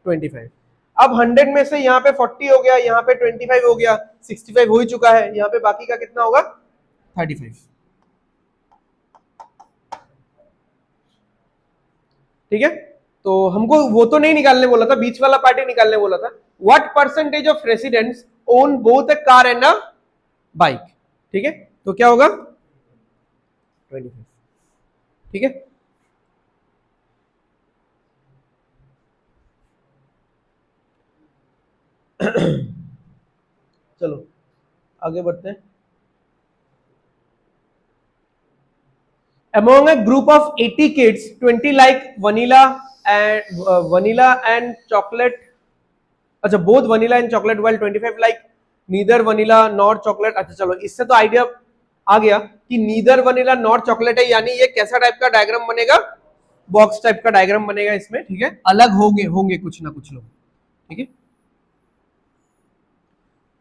25। अब 100 में से यहाँ पे 40 हो गया, यहाँ पे 25 हो गया, 65 हो ही चुका है, यहाँ पे बाकी का कितना होगा 35, ठीक है। तो हमको वो तो नहीं निकालने बोला था, बीच वाला पार्ट ही निकालने बोला था। What percentage of residents own both A car and a bike, ठीक है, तो क्या होगा 25, ठीक है। चलो आगे बढ़ते हैं। Among a group of 80 kids, 20 like vanilla and chocolate. अच्छा, both vanilla and chocolate, while 25 like neither vanilla nor chocolate. अच्छा चलो, इससे तो आइडिया आ गया कि neither vanilla nor chocolate है, यानी ये कैसा टाइप का डायग्राम बनेगा, बॉक्स टाइप का डायग्राम बनेगा इसमें, ठीक है, अलग होंगे होंगे कुछ ना कुछ लोग, ठीक है।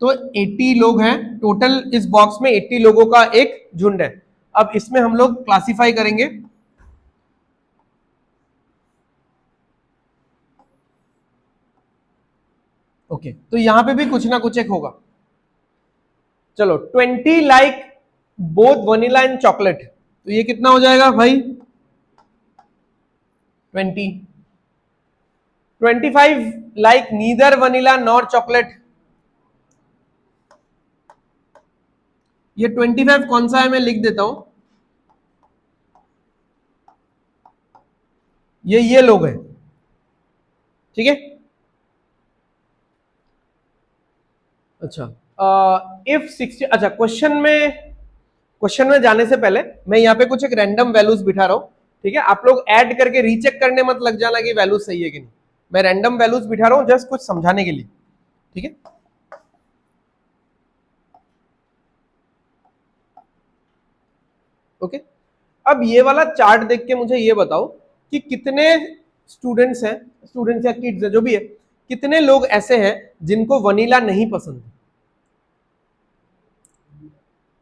तो 80 लोग हैं टोटल, इस बॉक्स में 80 लोगों का एक झुंड है। अब इसमें हम लोग क्लासिफाई करेंगे, ओके, तो यहां पे भी कुछ ना कुछ एक होगा। चलो 20 like both vanilla and chocolate, तो ये कितना हो जाएगा भाई 20। 25 like neither vanilla nor chocolate, ये 25 कौन सा है मैं लिख देता हूं, ये लोग हैं, ठीक है। अच्छा इफ 60, अच्छा क्वेश्चन में जाने से पहले मैं यहाँ पे कुछ एक रैंडम वैल्यूज बिठा रहा हूं, ठीक है। आप लोग ऐड करके रीचेक करने मत लग जाना कि वैल्यूज सही है कि नहीं, मैं रैंडम वैल्यूज बिठा रहा हूं जस्ट कुछ समझाने के लिए, ठीक है। ओके, अब ये वाला चार्ट देख के मुझे ये बताओ कि कितने स्टूडेंट्स या किड्स है जो भी है, कितने लोग ऐसे हैं जिनको वनीला नहीं पसंद,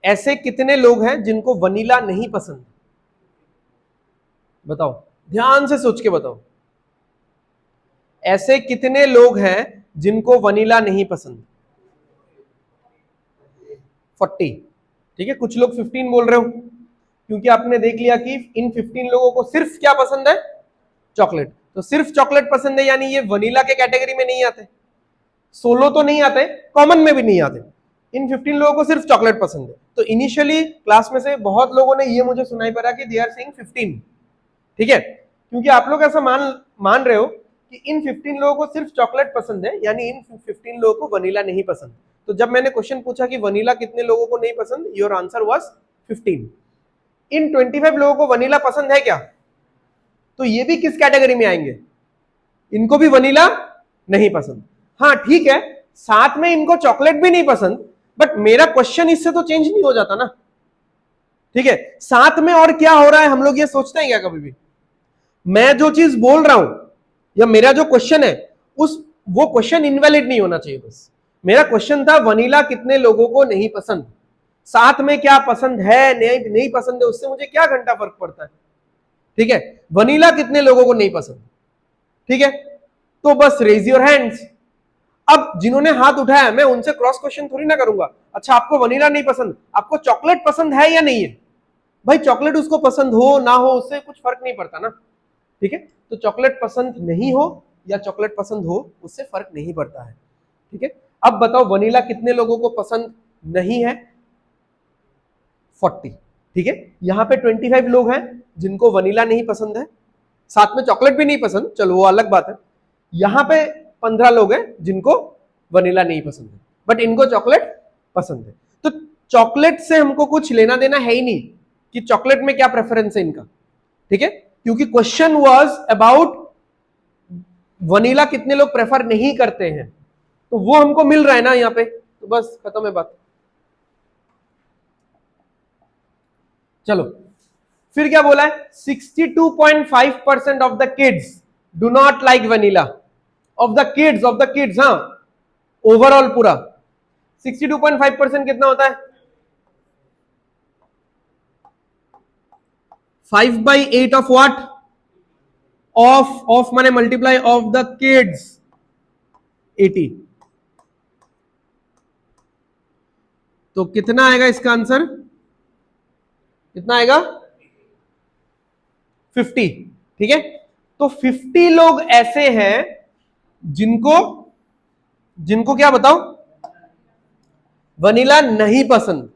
ऐसे कितने लोग हैं जिनको वनीला नहीं पसंद, बताओ, ध्यान से सोच के बताओ, ऐसे कितने लोग हैं जिनको वनीला नहीं पसंद। 40, ठीक है। कुछ लोग 15 बोल रहे हो क्योंकि आपने देख लिया कि इन 15 लोगों को सिर्फ क्या पसंद है, चॉकलेट, तो सिर्फ चॉकलेट पसंद है, यानी ये वनीला के कैटेगरी में नहीं आते, सोलो तो नहीं आते, कॉमन में भी नहीं आते, इन 15 लोगों को सिर्फ चॉकलेट पसंद है। तो इनिशियली क्लास में से बहुत लोगों ने ये मुझे सुनाई पड़ा कि दे आर सेइंग 15, ठीक है, क्योंकि आप लोग ऐसा मान रहे हो कि इन 15 लोगों को सिर्फ चॉकलेट पसंद है, यानी इन 15 लोगों को वनीला नहीं पसंद। तो जब मैंने क्वेश्चन पूछा कि वनीला कितने लोगों को नहीं पसंद, योर आंसर वाज 15। इन 25 लोगों को वनीला पसंद है क्या, तो ये भी किस कैटेगरी में आएंगे, इनको भी वनीला नहीं पसंद। हाँ ठीक है, साथ में इनको चॉकलेट भी नहीं पसंद, बट मेरा क्वेश्चन इससे तो चेंज नहीं हो जाता ना, ठीक है। साथ में और क्या हो रहा है हम लोग ये सोचते हैं क्या कभी भी, मैं जो चीज बोल रहा हूं या मेरा जो क्वेश्चन है वो क्वेश्चन इनवैलिड नहीं होना चाहिए। बस मेरा क्वेश्चन था वनीला कितने लोगों को नहीं पसंद, साथ में क्या पसंद है नहीं पसंद है उससे मुझे क्या घंटा फर्क पड़ता है, ठीक है। वनीला कितने लोगों को नहीं पसंद, ठीक है, तो बस रेज योर हैंड्स। अब जिन्होंने हाथ उठाया मैं उनसे क्रॉस क्वेश्चन थोड़ी ना करूंगा, अच्छा आपको वनीला नहीं पसंद, आपको चॉकलेट पसंद है या नहीं है, भाई चॉकलेट उसको पसंद हो ना हो उससे कुछ फर्क नहीं पड़ता ना, ठीक है। तो चॉकलेट पसंद नहीं हो या चॉकलेट पसंद हो उससे फर्क नहीं पड़ता है, ठीक है। अब बताओ वनीला कितने लोगों को पसंद नहीं है, 40, ठीक है। यहां पे 25 लोग हैं जिनको वनीला नहीं पसंद है, साथ में चॉकलेट भी नहीं पसंद, चलो वो अलग बात है। यहां पे 15 लोग हैं जिनको वनीला नहीं पसंद है, बट इनको चॉकलेट पसंद है। तो चॉकलेट से हमको कुछ लेना देना है ही नहीं कि चॉकलेट में क्या प्रेफरेंस है इनका, ठीक है, क्योंकि क्वेश्चन वाज अबाउट वनीला कितने लोग प्रेफर नहीं करते हैं, तो वो हमको मिल रहा है ना यहाँ पे, तो बस खत्म है बात। चलो फिर क्या बोला है, 62.5% of the kids do not like vanilla, of the kids, हाँ ओवरऑल पूरा 62.5% कितना होता है, 5/8 ऑफ व्हाट, ऑफ माने मल्टीप्लाई ऑफ द किड्स 80, तो कितना आएगा इसका आंसर, कितना आएगा 50, ठीक है। तो 50 लोग ऐसे हैं जिनको क्या बताओ वनीला नहीं पसंद।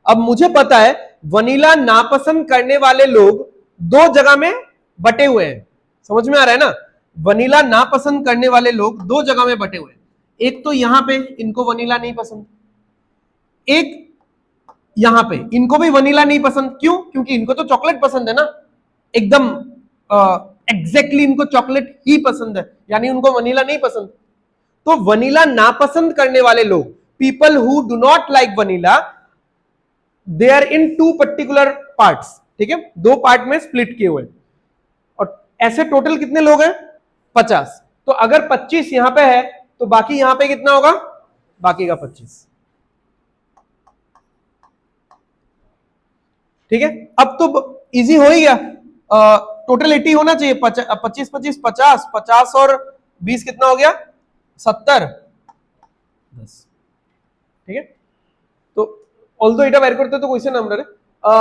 अब मुझे पता है वनीला नापसंद करने वाले लोग दो जगह में बटे हुए हैं, समझ में आ रहा है ना, वनीला नापसंद करने वाले लोग दो जगह में बटे हुए हैं, एक तो यहां पे इनको वनीला नहीं पसंद, एक यहां पे इनको भी वनीला नहीं पसंद, क्यों, क्योंकि इनको तो चॉकलेट पसंद है ना, एकदम एग्जैक्टली इनको चॉकलेट ही पसंद है, यानी उनको वनीला नहीं पसंद। तो वनीला नापसंद करने वाले लोग, people who do not like vanilla, they are in 2 particular parts, ठीक है, 2 पार्ट में स्प्लिट किए हुए, और ऐसे टोटल कितने लोग हैं 50। तो अगर 25 यहां पे है तो बाकी यहां पे कितना होगा, बाकी का 25, ठीक है। अब तो इजी हो ही गया, टोटल 80 होना चाहिए, 25 25 50 50 और 20 कितना हो गया 70, 10, ठीक है। तो ऑल्दो এটা বের করতে তো क्वेश्चन আমরা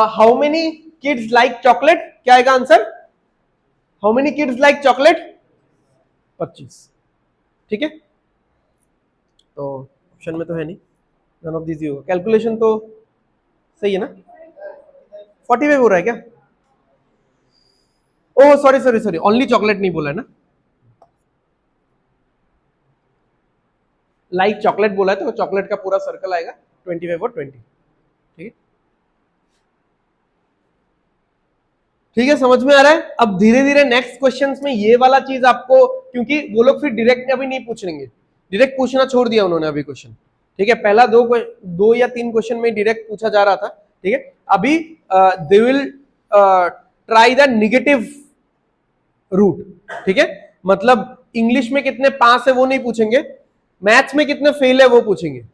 how many kids like chocolate, क्या आएगा answer? How many kids like chocolate? 25, ठीक है। तो ऑप्शन में तो है नहीं, नन ऑफ दिस ही होगा। कैलकुलेशन तो सही है ना? 45 हो रहा है क्या? Oh sorry sorry sorry, only chocolate नहीं बोला है ना, लाइक चॉकलेट बोला है तो चॉकलेट का पूरा सर्कल आएगा 25 और 20, ठीक है। ठीक है, समझ में आ रहा है? अब धीरे धीरे नेक्स्ट क्वेश्चंस में ये वाला चीज आपको, क्योंकि वो लोग फिर डायरेक्ट अभी नहीं पूछेंगे, डायरेक्ट पूछना छोड़ दिया उन्होंने अभी क्वेश्चन, ठीक है। पहला दो या तीन क्वेश्चन में डायरेक्ट पूछा जा रहा था, ठीक है। अभी they will try the negative root, ठीक है। मतलब इंग्लिश में कितने पास है वो नहीं पूछेंगे, मैथ्स में कितने फेल है वो पूछेंगे,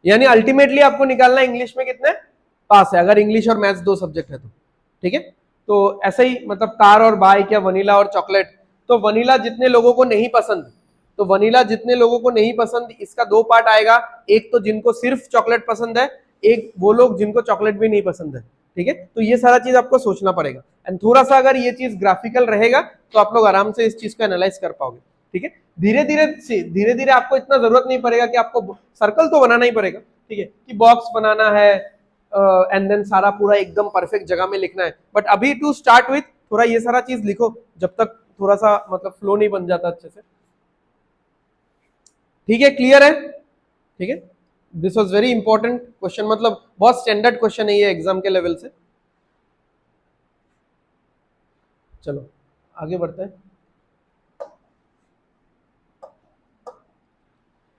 यानी अल्टीमेटली आपको निकालना इंग्लिश में कितने पास है, अगर इंग्लिश और मैथ्स दो सब्जेक्ट है तो, ठीक है। तो ऐसा ही मतलब कार और बाइक या वनीला और चॉकलेट, तो वनीला जितने लोगों को नहीं पसंद, तो वनीला जितने लोगों को नहीं पसंद, इसका दो पार्ट आएगा, एक तो जिनको सिर्फ चॉकलेट पसंद है, एक वो लोग जिनको चॉकलेट भी नहीं पसंद है, ठीक है। तो ये सारा चीज आपको सोचना पड़ेगा, एंड थोड़ा सा अगर ये चीज ग्राफिकल रहेगा तो आप लोग आराम से इस चीज को एनालाइज कर पाओगे, ठीक है। धीरे धीरे आपको इतना जरूरत नहीं पड़ेगा कि आपको सर्कल तो बनाना ही पड़ेगा, ठीक है, कि बॉक्स बनाना है एंड देन सारा पूरा एकदम परफेक्ट जगह में लिखना है, बट अभी टू स्टार्ट विथ थोड़ा ये सारा चीज लिखो जब तक थोड़ा सा मतलब फ्लो नहीं बन जाता अच्छे से, ठीक है। क्लियर है? ठीक है, this was very important question, मतलब बहुत स्टैंडर्ड क्वेश्चन है ये एग्जाम के लेवल से। चलो आगे बढ़ते हैं।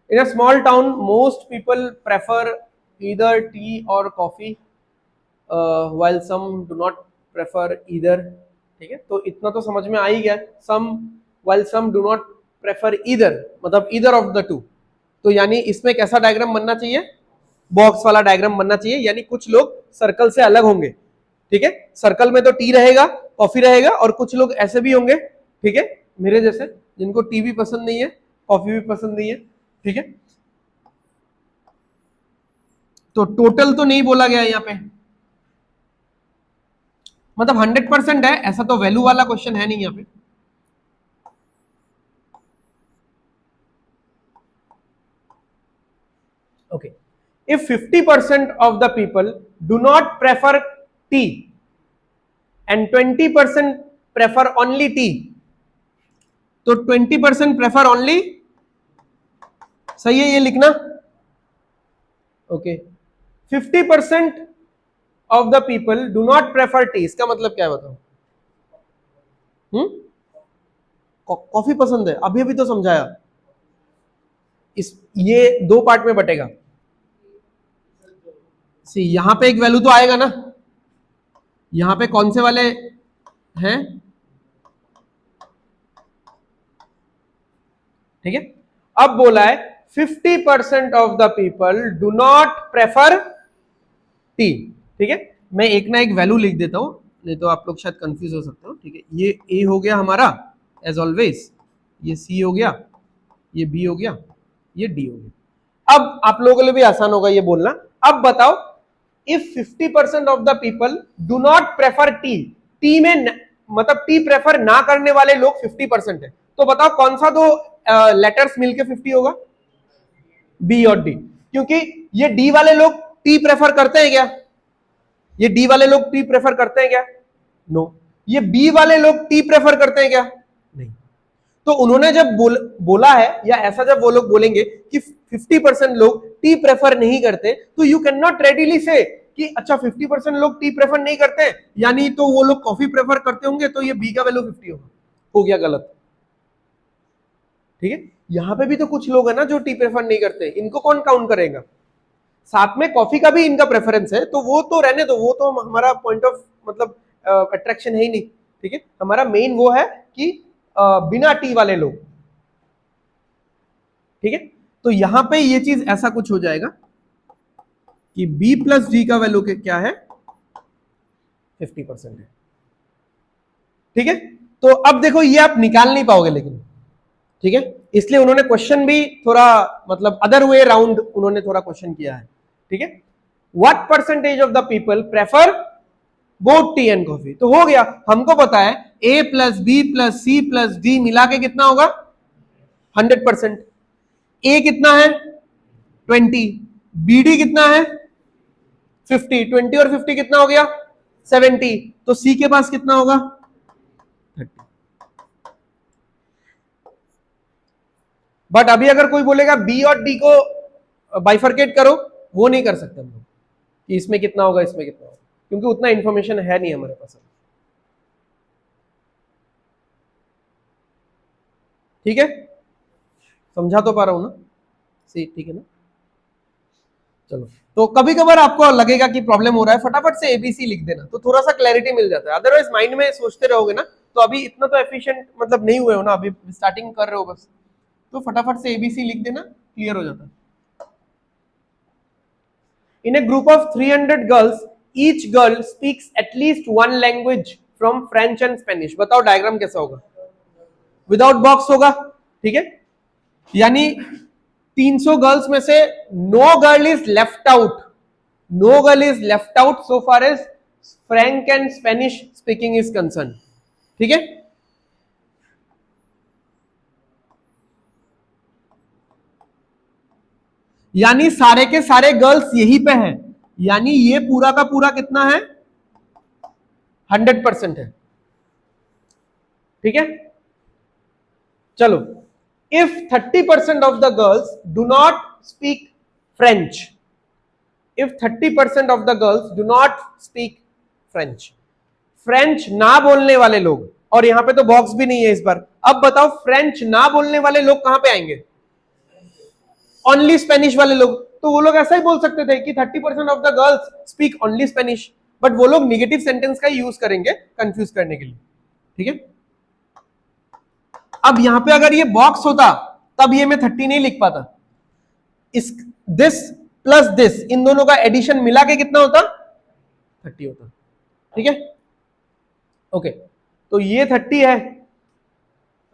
In a small town, most people prefer either tea or coffee, while some do not prefer either, ठीक है। तो इतना तो समझ में आ ही गया, while some do not prefer either, मतलब either of the two, तो यानी इसमें कैसा डायग्राम बनना चाहिए? बॉक्स वाला डायग्राम बनना चाहिए, यानी कुछ लोग सर्कल से अलग होंगे, ठीक है। सर्कल में तो टी रहेगा, कॉफी रहेगा, और कुछ लोग ऐसे भी होंगे, ठीक है, मेरे जैसे, जिनको टी भी पसंद नहीं है, कॉफी भी पसंद नहीं है, ठीक है। तो टोटल तो नहीं बोला गया यहाँ पे, मतलब 100% है ऐसा, तो वैल्यू वाला क्वेश्चन है नहीं यहाँ पे। Okay, if 50% of the people do not prefer tea and 20% prefer only tea, तो 20% prefer only, सही है ये लिखना। Okay, 50% of the people do not prefer tea, इसका मतलब क्या है बताओ? कॉफी पसंद है, अभी अभी तो समझाया। इस ये दो पार्ट में बटेगा, सी यहां पे एक वैल्यू तो आएगा ना, यहां पे कौन से वाले हैं, ठीक है। अब बोला है 50% of the people do not prefer tea, ठीक है। मैं एक ना एक वैल्यू लिख देता हूं, नहीं तो आप लोग शायद कंफ्यूज हो सकते हो, ठीक है। ये ए हो गया हमारा एज ऑलवेज, ये सी हो गया, ये बी हो गया, ये डी हो गया। अब आप लोगों के लिए भी आसान होगा ये बोलना। अब बताओ, if 50% of the people do not prefer tea, T में मतलब टी प्रेफर ना करने वाले लोग 50% है, तो बताओ कौन सा दो लेटर्स मिलके 50 होगा? बी और डी, क्योंकि ये डी वाले लोग टी प्रेफर करते हैं क्या? ये डी वाले लोग टी प्रेफर करते हैं क्या? नो। ये बी वाले लोग टी प्रेफर करते हैं क्या? नहीं। तो उन्होंने जब बोला है, या ऐसा जब वो लोग बोलेंगे कि 50% लोग टी प्रेफर नहीं करते, तो यू कैन नॉट रेडिली से कि अच्छा 50% लोग टी प्रेफर नहीं करते, यानी तो वो लोग कॉफी प्रेफर करते होंगे, तो ये बी का वैल्यू 50 होगा, हो गया गलत, ठीक है। यहां पे भी तो कुछ लोग है ना जो टी प्रेफर नहीं करते, इनको कौन काउंट करेगा? साथ में कॉफी का भी इनका प्रेफरेंस है, तो वो तो रहने दो, वो तो हमारा पॉइंट ऑफ मतलब अट्रैक्शन है ही नहीं, ठीक है। हमारा मेन वो है कि बिना टी वाले लोग, ठीक है। तो यहां पे ये चीज ऐसा कुछ हो जाएगा कि b प्लस डी का वैल्यू क्या है? 50% है, ठीक है। तो अब देखो ये आप निकाल नहीं पाओगे लेकिन, ठीक है, इसलिए उन्होंने क्वेश्चन भी थोड़ा मतलब अदर वे राउंड उन्होंने थोड़ा क्वेश्चन किया है, ठीक है। What percentage of the people prefer both tea and coffee, तो हो गया, हमको पता है A plus B plus C plus D मिला के कितना होगा 100%। ए कितना है 20, बीडी कितना है 50, 20 और 50 कितना हो गया 70, तो सी के पास कितना होगा 30। बट अभी अगर कोई बोलेगा बी और डी को बाइफरकेट करो, वो नहीं कर सकते हम लोग कि इसमें कितना होगा इसमें कितना होगा, क्योंकि उतना इंफॉर्मेशन है नहीं हमारे पास। ठीक है, समझा तो पा रहा हूं ना, सही, ठीक है ना। चलो, तो कभी कभार आपको लगेगा कि प्रॉब्लम हो रहा है, फटाफट से एबीसी लिख देना, तो थोड़ा सा क्लैरिटी मिल जाता है। अदरवाइज माइंड में सोचते रहोगे ना, तो अभी इतना तो एफिशिएंट मतलब नहीं हुए हो ना, अभी स्टार्टिंग कर रहे हो बस, तो फटाफट से एबीसी लिख देना, क्लियर हो जाता है। In a group of 300 girls, each girl speaks at least one language from French and Spanish. बताओ डायग्राम कैसा होगा, विदाउट बॉक्स होगा, ठीक है। यानी 300 गर्ल्स में से no girl is left out, no girl is left out so far as French and Spanish speaking is concern, ठीक है। यानी सारे के सारे गर्ल्स यहीं पे हैं, यानी ये पूरा का पूरा कितना है 100% है, ठीक है। चलो, if 30% of the girls do not speak French, if 30% of the girls do not speak French, French ना बोलने वाले लोग, और यहां पे तो बॉक्स भी नहीं है इस बार, अब बताओ फ्रेंच ना बोलने वाले लोग कहां पे आएंगे, ओनली स्पेनिश वाले लोग। तो वो लोग ऐसा ही बोल सकते थे कि 30% of the girls speak only Spanish, but वो लोग निगेटिव सेंटेंस का यूज करेंगे कंफ्यूज करने के लिए, ठीक है। अब यहां पे अगर ये बॉक्स होता तब ये मैं 30 नहीं लिख पाता, इस दिस प्लस दिस, इन दोनों का एडिशन मिला के कितना होता 30 होता, ठीक है। ओके, तो ये 30 है।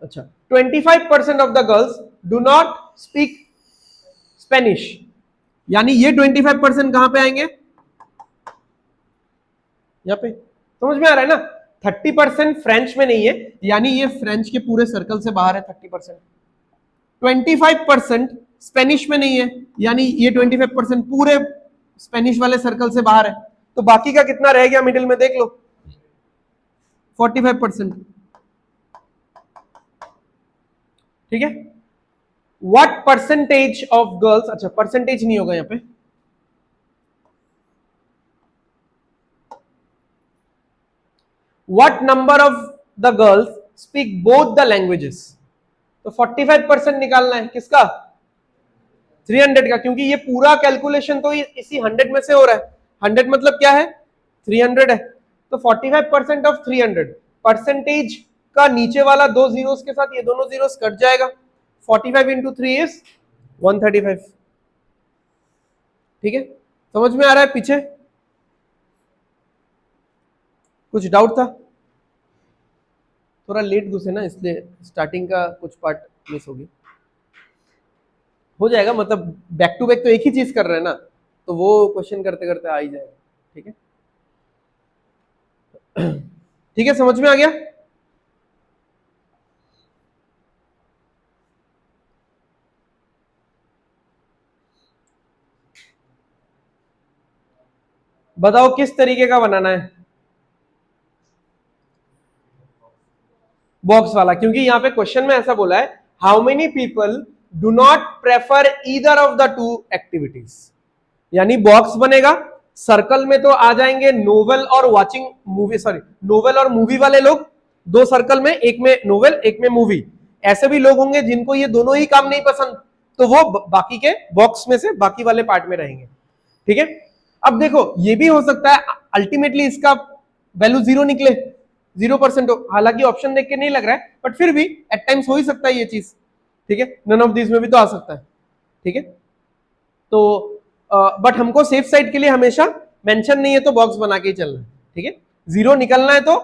अच्छा, 25% of the girls do not speak Spanish, यानी ये 25% कहां पे आएंगे, यहां पे, समझ में आ रहा है ना। 30% फ्रेंच में नहीं है, यानी ये फ्रेंच के पूरे सर्कल से बाहर है 30%। 25% स्पेनिश में नहीं है, यानी ये 25% पूरे स्पेनिश वाले सर्कल से बाहर है, तो बाकी का कितना रह गया मिडिल में देख लो 45%, ठीक है। व्हाट परसेंटेज ऑफ गर्ल्स, अच्छा परसेंटेज नहीं होगा यहां पे, what number of the girls speak both the languages, तो 45% निकालना है किसका 300 का, क्योंकि ये पूरा कैलकुलेशन तो इसी 100 में से हो रहा है, 100 मतलब क्या है 300 है, तो 45% ऑफ 300, परसेंटेज का नीचे वाला दो जीरोस के साथ ये दोनों जीरोस कट जाएगा, 45 इंटू 3 इज 135, ठीक है। समझ में आ रहा है, पीछे कुछ डाउट था, थोड़ा लेट घुसे ना इसलिए स्टार्टिंग का कुछ पार्ट मिस हो गया, हो जाएगा, मतलब बैक टू बैक तो एक ही चीज कर रहे हैं ना, तो वो क्वेश्चन करते करते आ ही जाएगा, ठीक है। ठीक है, समझ में आ गया। बताओ किस तरीके का बनाना है बॉक्स वाला, क्योंकि यहां पे क्वेश्चन में ऐसा बोला है how many people do not prefer either of the two activities, यानी बॉक्स बनेगा, सर्कल में तो आ जाएंगे नोवेल और वॉचिंग मूवी, सॉरी नोवेल और मूवी वाले लोग, दो सर्कल में, एक में नोवेल एक में मूवी। ऐसे भी लोग होंगे जिनको ये दोनों ही काम नहीं पसंद, तो वो बाकी के बॉक्स में से बाकी वाले पार्ट में रहेंगे, ठीक है। अब देखो ये भी हो सकता है अल्टीमेटली इसका वैल्यू 0 निकले, 0% हो, हालांकि ऑप्शन देख के नहीं लग रहा है, बट फिर भी एट टाइम्स हो ही सकता है ये चीज, ठीक है। नन ऑफ दिस में भी तो आ सकता है, ठीक है। तो बट हमको सेफ साइड के लिए हमेशा मेंशन नहीं है तो बॉक्स बना के ही चलना है, ठीक है। 0 निकलना है तो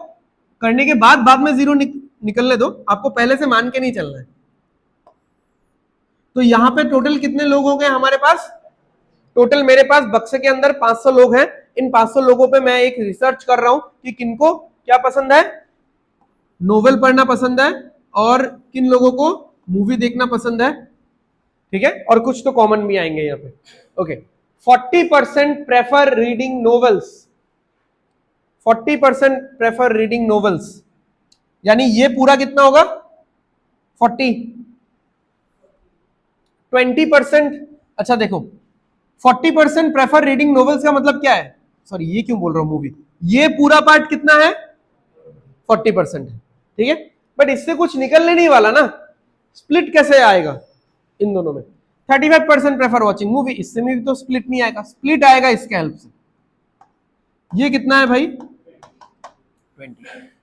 करने के बाद में 0 निकलने दो, आपको पहले से मान के नहीं चलना है, तो यहाँ पे टोटल कितने लोग हो गए हमारे पास? टोटल मेरे पास बक्से के अंदर 500 लोग हैं। इन 500 लोगों पे मैं एक रिसर्च कर रहा हूं कि किनको क्या पसंद है, नोवेल पढ़ना पसंद है और किन लोगों को मूवी देखना पसंद है, ठीक है, और कुछ तो कॉमन भी आएंगे यहाँ पे। Okay, 40% prefer reading novels, 40% prefer reading novels, यानी ये पूरा कितना होगा 40, 20%। अच्छा देखो, 40% प्रेफर रीडिंग नोवेल्स का मतलब क्या है, सॉरी ये क्यों बोल रहा हूं मूवी, ये पूरा पार्ट कितना है 40% है, ठीक है, बट इससे कुछ निकलने नहीं वाला ना, स्प्लिट कैसे आएगा इन दोनों में। 35% प्रेफर वॉचिंग मूवी, इससे में भी तो स्प्लिट नहीं आएगा, स्प्लिट आएगा इसके हेल्प से। ये कितना है भाई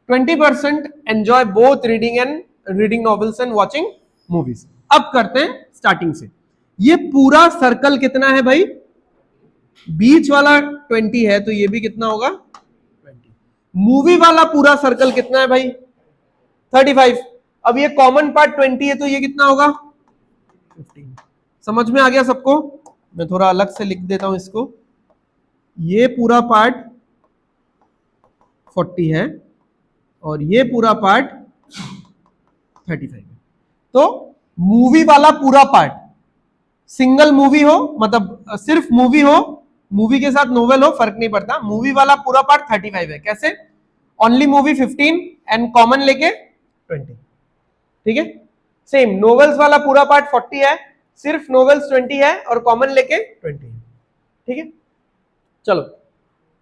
20% enjoy both reading novels and watching movies. अब करते हैं स्टार्टिंग से, ये पूरा सर्कल कितना है भाई, बीच वाला 20 है तो ये भी कितना होगा 20। मूवी वाला पूरा सर्कल कितना है भाई 35। अब ये कॉमन पार्ट 20 है तो ये कितना होगा 15। समझ में आ गया सबको? मैं थोड़ा अलग से लिख देता हूं इसको, ये पूरा पार्ट 40 है और ये पूरा पार्ट 35 है। तो मूवी वाला पूरा पार्ट, सिंगल मूवी हो मतलब सिर्फ मूवी हो, मूवी के साथ नोवेल हो फर्क नहीं पड़ता, मूवी वाला पूरा पार्ट 35 है। कैसे? ओनली मूवी 15 एंड कॉमन लेके 20, ठीक है। सेम नोवेल्स वाला पूरा पार्ट 40 है, सिर्फ नोवेल्स 20 है और कॉमन लेके 20 है, ठीक है। चलो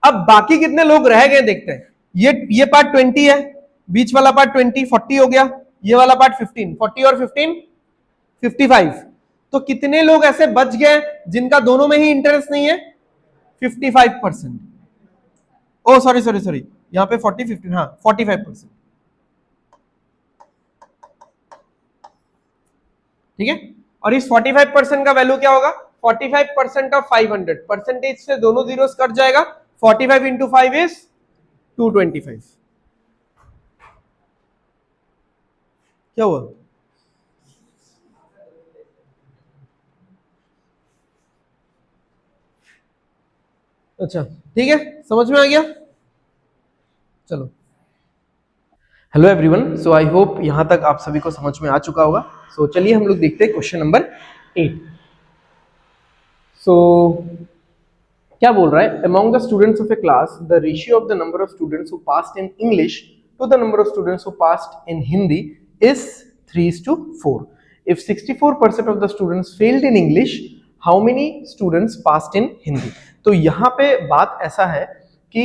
अब बाकी कितने लोग रह गए देखते हैं। ये पार्ट 20 है, बीच वाला पार्ट 20, 40 हो गया, ये वाला पार्ट 15, 40 और 15 55। तो कितने लोग ऐसे बच गए जिनका दोनों में ही इंटरेस्ट नहीं है 55%। ओ सॉरी सॉरी सॉरी, यहां पे 40 50, हाँ 45%, ठीक है। और इस 45% का वैल्यू क्या होगा 45% ऑफ 500, परसेंटेज से दोनों जीरोस कट जाएगा, 45 इंटू 5 इज 225। क्या हुआ? अच्छा ठीक है, समझ में आ गया। चलो, hello everyone, so I hope यहां तक आप सभी को समझ में आ चुका होगा। सो चलिए हम लोग देखते हैं क्वेश्चन नंबर 8। सो क्या बोल रहा है, among the students of a class the ratio of the number of students who passed in English to the number of students who passed in Hindi is 3:4। If 64% of the students failed in English, how many students passed in Hindi. तो यहाँ पे बात ऐसा है कि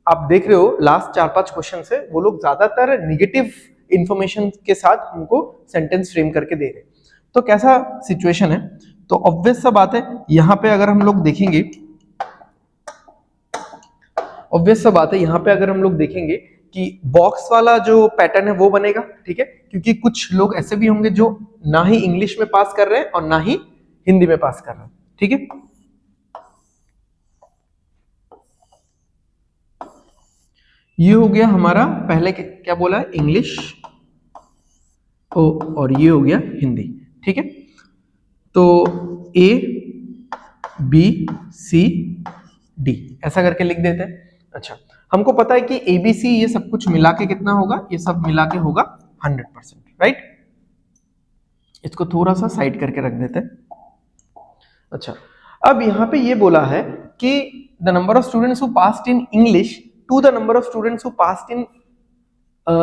आप देख रहे हो लास्ट 4-5 क्वेश्चन से वो लोग ज्यादातर निगेटिव इंफॉर्मेशन के साथ हमको सेंटेंस फ्रेम करके दे रहे हैं। तो कैसा सिचुएशन है, तो ऑब्वियस सा बात है, यहाँ पे अगर हम लोग देखेंगे, ऑब्वियस सा बात है यहाँ पे अगर हम लोग देखेंगे कि बॉक्स वाला जो पैटर्न है वो बनेगा, ठीक है, क्योंकि कुछ लोग ऐसे भी होंगे जो ना ही इंग्लिश में पास कर रहे हैं और ना ही हिंदी में पास कर रहे हैं, ठीक है। ये हो गया हमारा पहले क्या बोला है इंग्लिश, और ये हो गया हिंदी, ठीक है। तो ए बी सी डी ऐसा करके लिख देते हैं। अच्छा, हमको पता है कि एबीसी ये सब कुछ मिला के कितना होगा, ये सब मिला के होगा 100%, राइट। इसको थोड़ा सा साइड करके रख देते हैं। अच्छा, अब यहाँ पे ये बोला है कि the number of students who passed in English to the number of students who passed in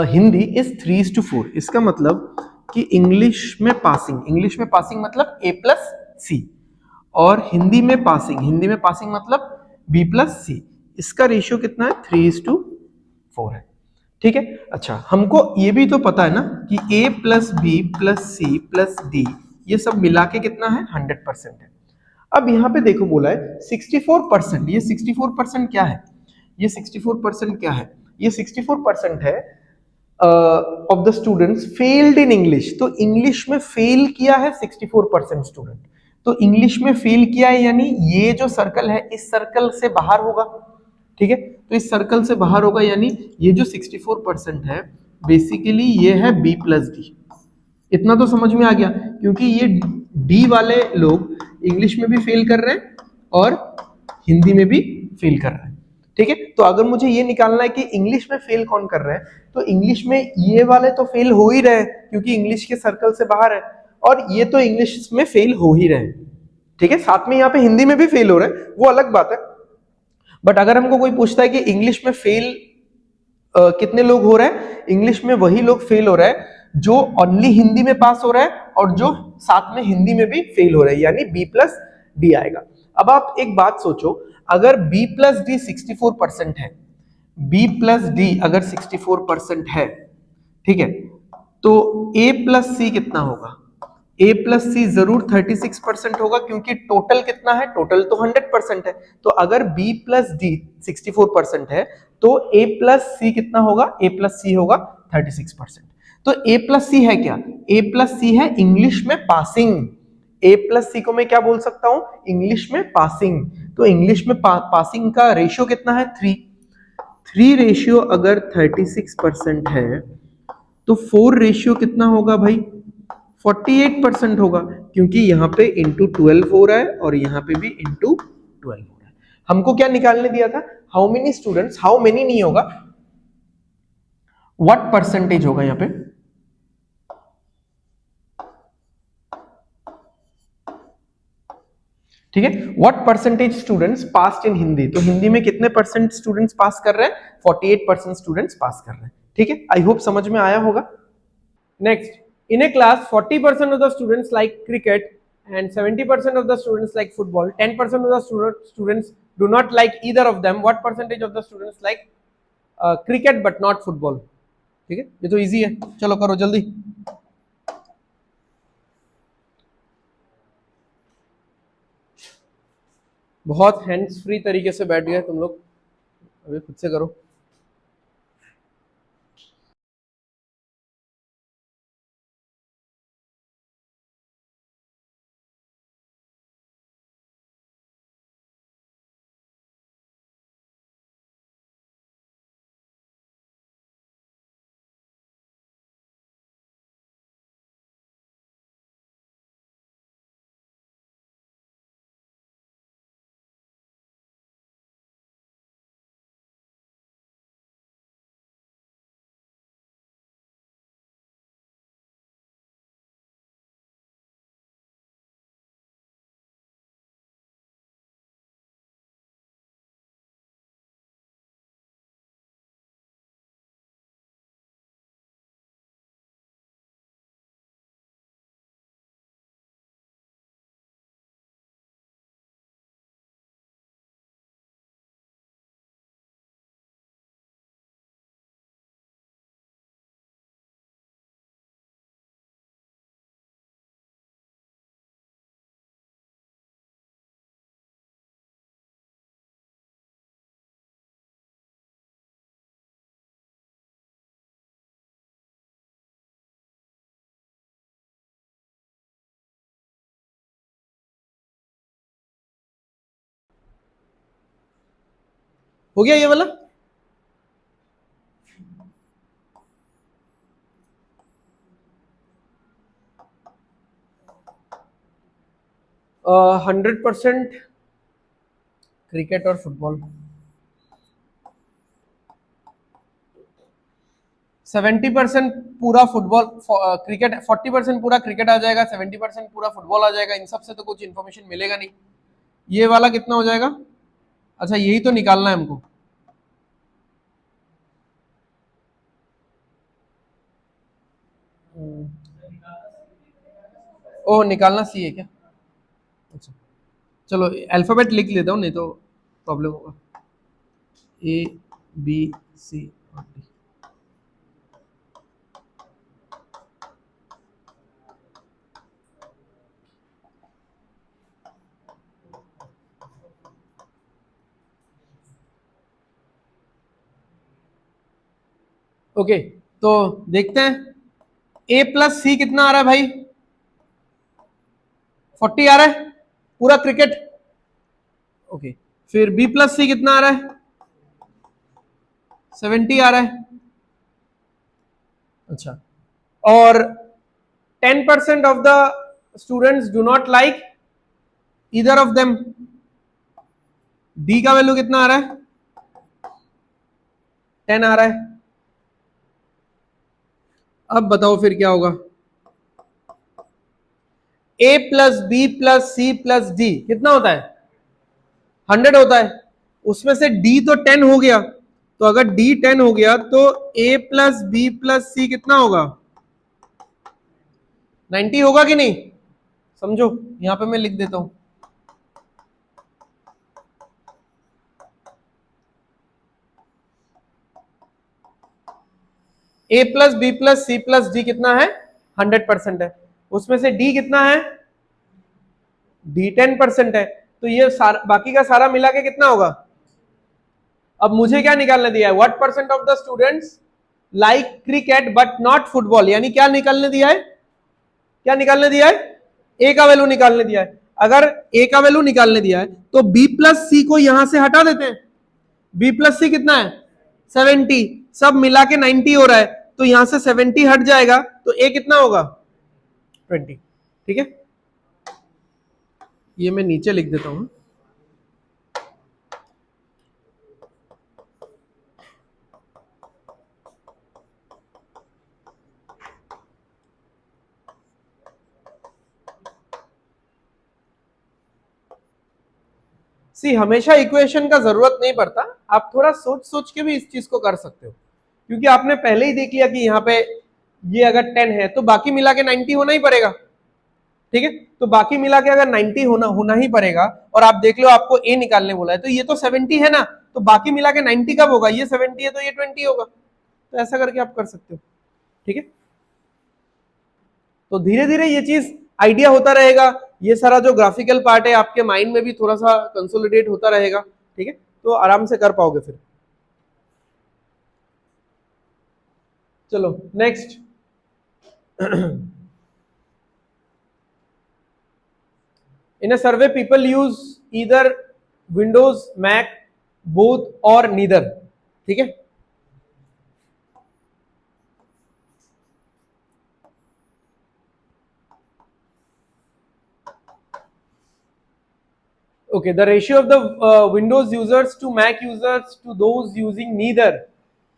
Hindi is 3:4। इसका मतलब कि इंग्लिश में पासिंग मतलब A+C, और हिंदी में पासिंग मतलब B+C। इसका रेशियो कितना है 3:4 है, ठीक है। अच्छा, हमको ये भी तो पता है ना कि A+B+C+D ये सब मिला के कितना है 100% है। अब यहाँ पे देखो बोला है 64%, ये 64% क्या है, ये 64% क्या है, ये 64% है of the students failed in English. तो इंग्लिश में फेल किया है 64% स्टूडेंट। तो इंग्लिश में फेल किया है यानी ये जो सर्कल है इस सर्कल से बाहर होगा, ठीक है। तो इस सर्कल से बाहर होगा यानी ये जो 64% है बेसिकली ये है B+D। इतना तो समझ में आ गया, क्योंकि ये डी वाले लोग इंग्लिश में भी फेल कर रहे हैं और हिंदी में भी फेल कर रहे हैं। ठीक है, तो अगर मुझे ये निकालना है कि इंग्लिश में फेल कौन कर रहे हैं, तो इंग्लिश में ये वाले तो फेल हो ही रहे हैं क्योंकि इंग्लिश के सर्कल से बाहर है, और ये तो इंग्लिश में फेल हो ही रहे हैं। ठीक है, साथ में यहाँ पे हिंदी में भी फेल हो रहे हैं, वो अलग बात है। बट अगर हमको कोई पूछता है कि इंग्लिश में फेल कितने लोग हो रहे हैं, इंग्लिश में वही लोग फेल हो रहे हैं जो ओनली हिंदी में पास हो रहा है और जो साथ में हिंदी में भी फेल हो रहा है, यानी बी प्लस डी आएगा। अब आप एक बात सोचो, अगर बी प्लस डी 64% है, बी प्लस डी अगर 64% है, ठीक है, तो ए प्लस सी कितना होगा? ए प्लस सी जरूर 36% होगा क्योंकि टोटल कितना है? टोटल तो 100% है। तो अगर बी प्लस डी 64% है तो ए प्लस सी कितना होगा? ए प्लस सी होगा 36%। तो ए प्लस सी है क्या? ए प्लस सी है इंग्लिश में पासिंग। ए प्लस सी को मैं क्या बोल सकता हूं? इंग्लिश में पासिंग। तो इंग्लिश में पासिंग का रेशियो कितना है? 3। 3 रेशियो अगर 36% है तो 4 रेशियो कितना होगा भाई? 48% होगा, क्योंकि यहां पे इंटू 12 हो रहा है और यहां पे भी इंटू 12 हो रहा है। हमको क्या निकालने दिया था? How many students, how many नहीं होगा, व्हाट परसेंटेज होगा यहां पे। ठीक है, what percentage students passed in Hindi, तो हिंदी में कितने परसेंट स्टूडेंट्स पास कर रहे हैं? 48% स्टूडेंट्स पास कर रहे हैं। ठीक है, आई होप समझ में आया होगा। Next, in a class, 40% of the students like cricket and 70% of the students like football. 10% of the students do not like either of them. What percentage of the students like cricket but not football? ठीक है, ये तो इजी है, चलो करो जल्दी। बहुत हैंड्स फ्री तरीके से बैठ गए तुम लोग, अभी खुद से करो। हो गया ये वाला? uh, 100% क्रिकेट और फुटबॉल, 70% पूरा फुटबॉल क्रिकेट, 40% पूरा क्रिकेट आ जाएगा, 70% पूरा फुटबॉल आ जाएगा। इन सब से तो कुछ इन्फॉर्मेशन मिलेगा नहीं। ये वाला कितना हो जाएगा? अच्छा, यही तो निकालना है हमको। ओ, निकालना सी है क्या? अच्छा, चलो अल्फाबेट लिख लेता हूँ, नहीं तो प्रॉब्लम होगा। ए बी सी और डी। ओके, तो देखते हैं ए प्लस सी कितना आ रहा है भाई? 40 आ रहा है पूरा क्रिकेट। ओके, फिर बी प्लस सी कितना आ रहा है? 70 आ रहा है। अच्छा, और 10% of the students do not like either of them. D का वैल्यू कितना आ रहा है? 10 आ रहा है। अब बताओ फिर क्या होगा? a plus B plus C plus D कितना होता है? 100 होता है। उसमें से d तो 10 हो गया, तो अगर d 10 हो गया तो a प्लस बी प्लस सी कितना होगा? 90 होगा कि नहीं? समझो, यहां पे मैं लिख देता हूं। a plus B plus C plus D कितना है? 100% है। उसमें से d कितना है? d 10% है। तो ये सारा बाकी का सारा मिला के कितना होगा? अब मुझे क्या निकालने दिया है? What percent of the students like cricket but not football, यानी क्या निकालने दिया है? क्या निकालने दिया है? ए का वैल्यू निकालने दिया है। अगर ए का वैल्यू निकालने दिया है तो बी प्लस सी को यहां से हटा देते हैं। बी प्लस सी कितना है? 70। सब मिला के 90 हो रहा है, तो यहां से 70 हट जाएगा, तो ए कितना होगा? 20। ठीक है, ये मैं नीचे लिख देता हूं। सी, हमेशा इक्वेशन का जरूरत नहीं पड़ता, आप थोड़ा सोच सोच के भी इस चीज को कर सकते हो, क्योंकि आपने पहले ही देख लिया कि यहाँ पे ये अगर 10 है तो बाकी मिला के 90 होना ही पड़ेगा। ठीक है, तो बाकी मिला के अगर 90 होना ही पड़ेगा, और आप देख लो आपको ए निकालने बोला है, तो ये तो 70 है ना, तो बाकी मिला के 90 कब होगा? ये 70 है तो ये 20 होगा। तो ऐसा करके आप कर सकते हो। ठीक है, तो धीरे धीरे ये चीज आइडिया होता रहेगा, ये सारा जो ग्राफिकल पार्ट है आपके माइंड में भी थोड़ा सा कंसोलिडेट होता रहेगा। ठीक है, तो आराम से कर पाओगे फिर। चलो next. In a survey, people use either Windows, Mac, both or neither. ठीक है, okay, the ratio of the Windows users to Mac users to those using neither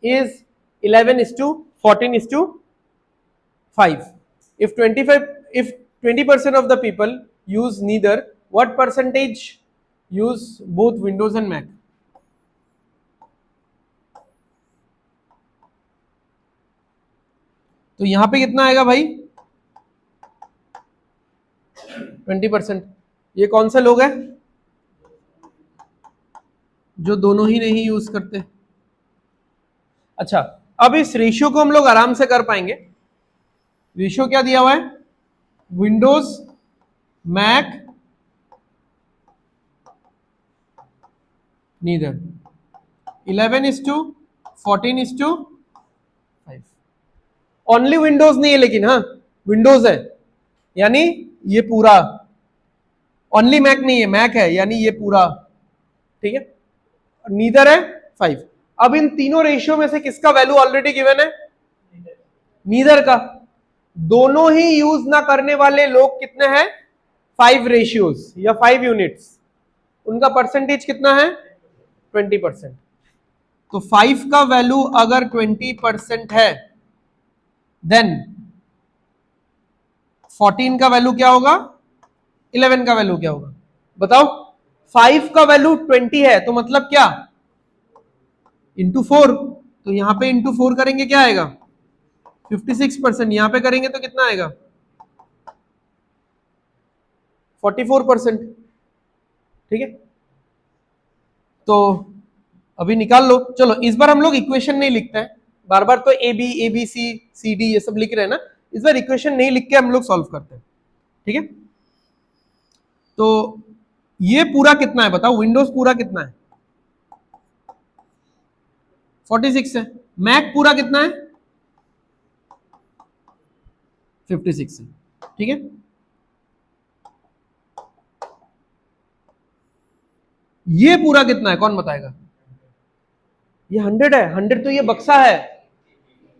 is 11:14:5. If 20% of the people use neither, what percentage use both Windows and Mac? तो यहां पे कितना आएगा भाई? 20%। ये कौन से लोग हैं? जो दोनों ही नहीं यूज करते। अच्छा, अब इस रेशियो को हम लोग आराम से कर पाएंगे। रेशियो क्या दिया हुआ है? Windows, Mac, neither, 11:14:5। Only Windows नहीं है लेकिन, हाँ विंडोज है यानी ये पूरा। ओनली मैक नहीं है, मैक है यानी ये पूरा। ठीक है, नीदर है 5। अब इन तीनों रेशियो में से किसका वैल्यू ऑलरेडी गिवन है? नीदर का। दोनों ही यूज ना करने वाले लोग कितने हैं? 5 रेशियोज या 5 यूनिट्स। उनका परसेंटेज कितना है? 20%। तो 5 का वैल्यू अगर 20% है, देन 14 का वैल्यू क्या होगा? 11 का वैल्यू क्या होगा? बताओ। 5 का वैल्यू 20 है तो मतलब क्या? इंटू 4। तो यहां पे इंटू 4 करेंगे क्या आएगा? 56%। यहां पे करेंगे तो कितना आएगा? 44%। ठीक है, तो अभी निकाल लो। चलो इस बार हम लोग इक्वेशन नहीं लिखते हैं, बार बार तो ए बी सी डी ये सब लिख रहे हैं ना, इस बार इक्वेशन नहीं लिख के हम लोग सॉल्व करते हैं। ठीक है, तो ये पूरा कितना है बताओ? विंडोज पूरा कितना है? 46 है। मैक पूरा कितना है? 56 है। ठीक है, ये पूरा कितना है कौन बताएगा? ये 100 है। 100 तो ये बक्सा है।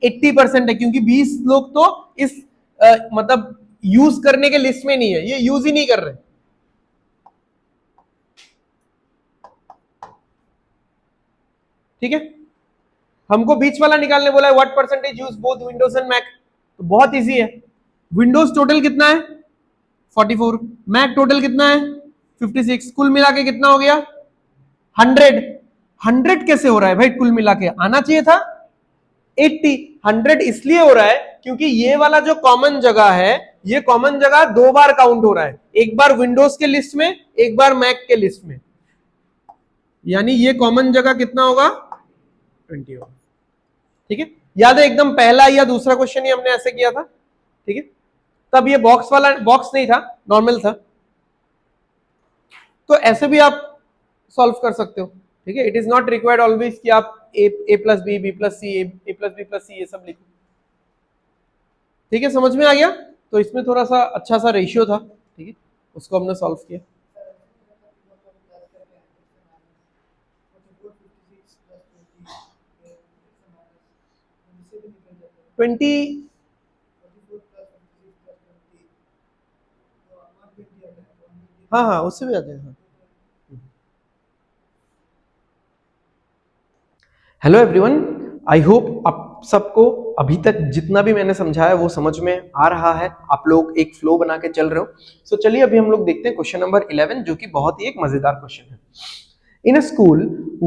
80% है, क्योंकि 20 लोग तो इस मतलब यूज करने के लिस्ट में नहीं है, ये यूज ही नहीं कर रहे। ठीक है, हमको बीच वाला निकालने बोला है, what percentage use both Windows and Mac. तो बहुत इजी है, विंडोज टोटल कितना है 44, मैक टोटल कितना है 56, कुल मिला के कितना हो गया 100। 100 कैसे हो रहा है भाई, कुल मिला के आना चाहिए था 80। 100 इसलिए हो रहा है क्योंकि ये वाला जो कॉमन जगह है, ये कॉमन जगह 2 बार काउंट हो रहा है, एक बार विंडोज के लिस्ट में, एक बार मैक के लिस्ट में, यानी ये कॉमन जगह कितना होगा 20 होगा। ठीक है, याद है एकदम पहला या दूसरा क्वेश्चन ही हमने ऐसे किया था। ठीक है, तब ये बॉक्स वाला बॉक्स नहीं था, नॉर्मल था। तो ऐसे भी आप सॉल्व कर सकते हो। ठीक है, it is not required always कि आप ए प्लस बी, बी प्लस सी, ए प्लस बी प्लस सी ये सब लिखो। ठीक है, समझ में आ गया। तो इसमें थोड़ा सा अच्छा सा रेशियो था। ठीक है, उसको हमने सॉल्व किया। 20 हाँ हाँ उससे भी आते हैं। हेलो एवरीवन, आई होप आप सबको अभी तक जितना भी मैंने समझाया वो समझ में आ रहा है, आप लोग एक फ्लो बना के चल रहे हो। सो चलिए अभी हम लोग देखते हैं क्वेश्चन नंबर 11, जो कि बहुत ही एक मजेदार क्वेश्चन है। In a school,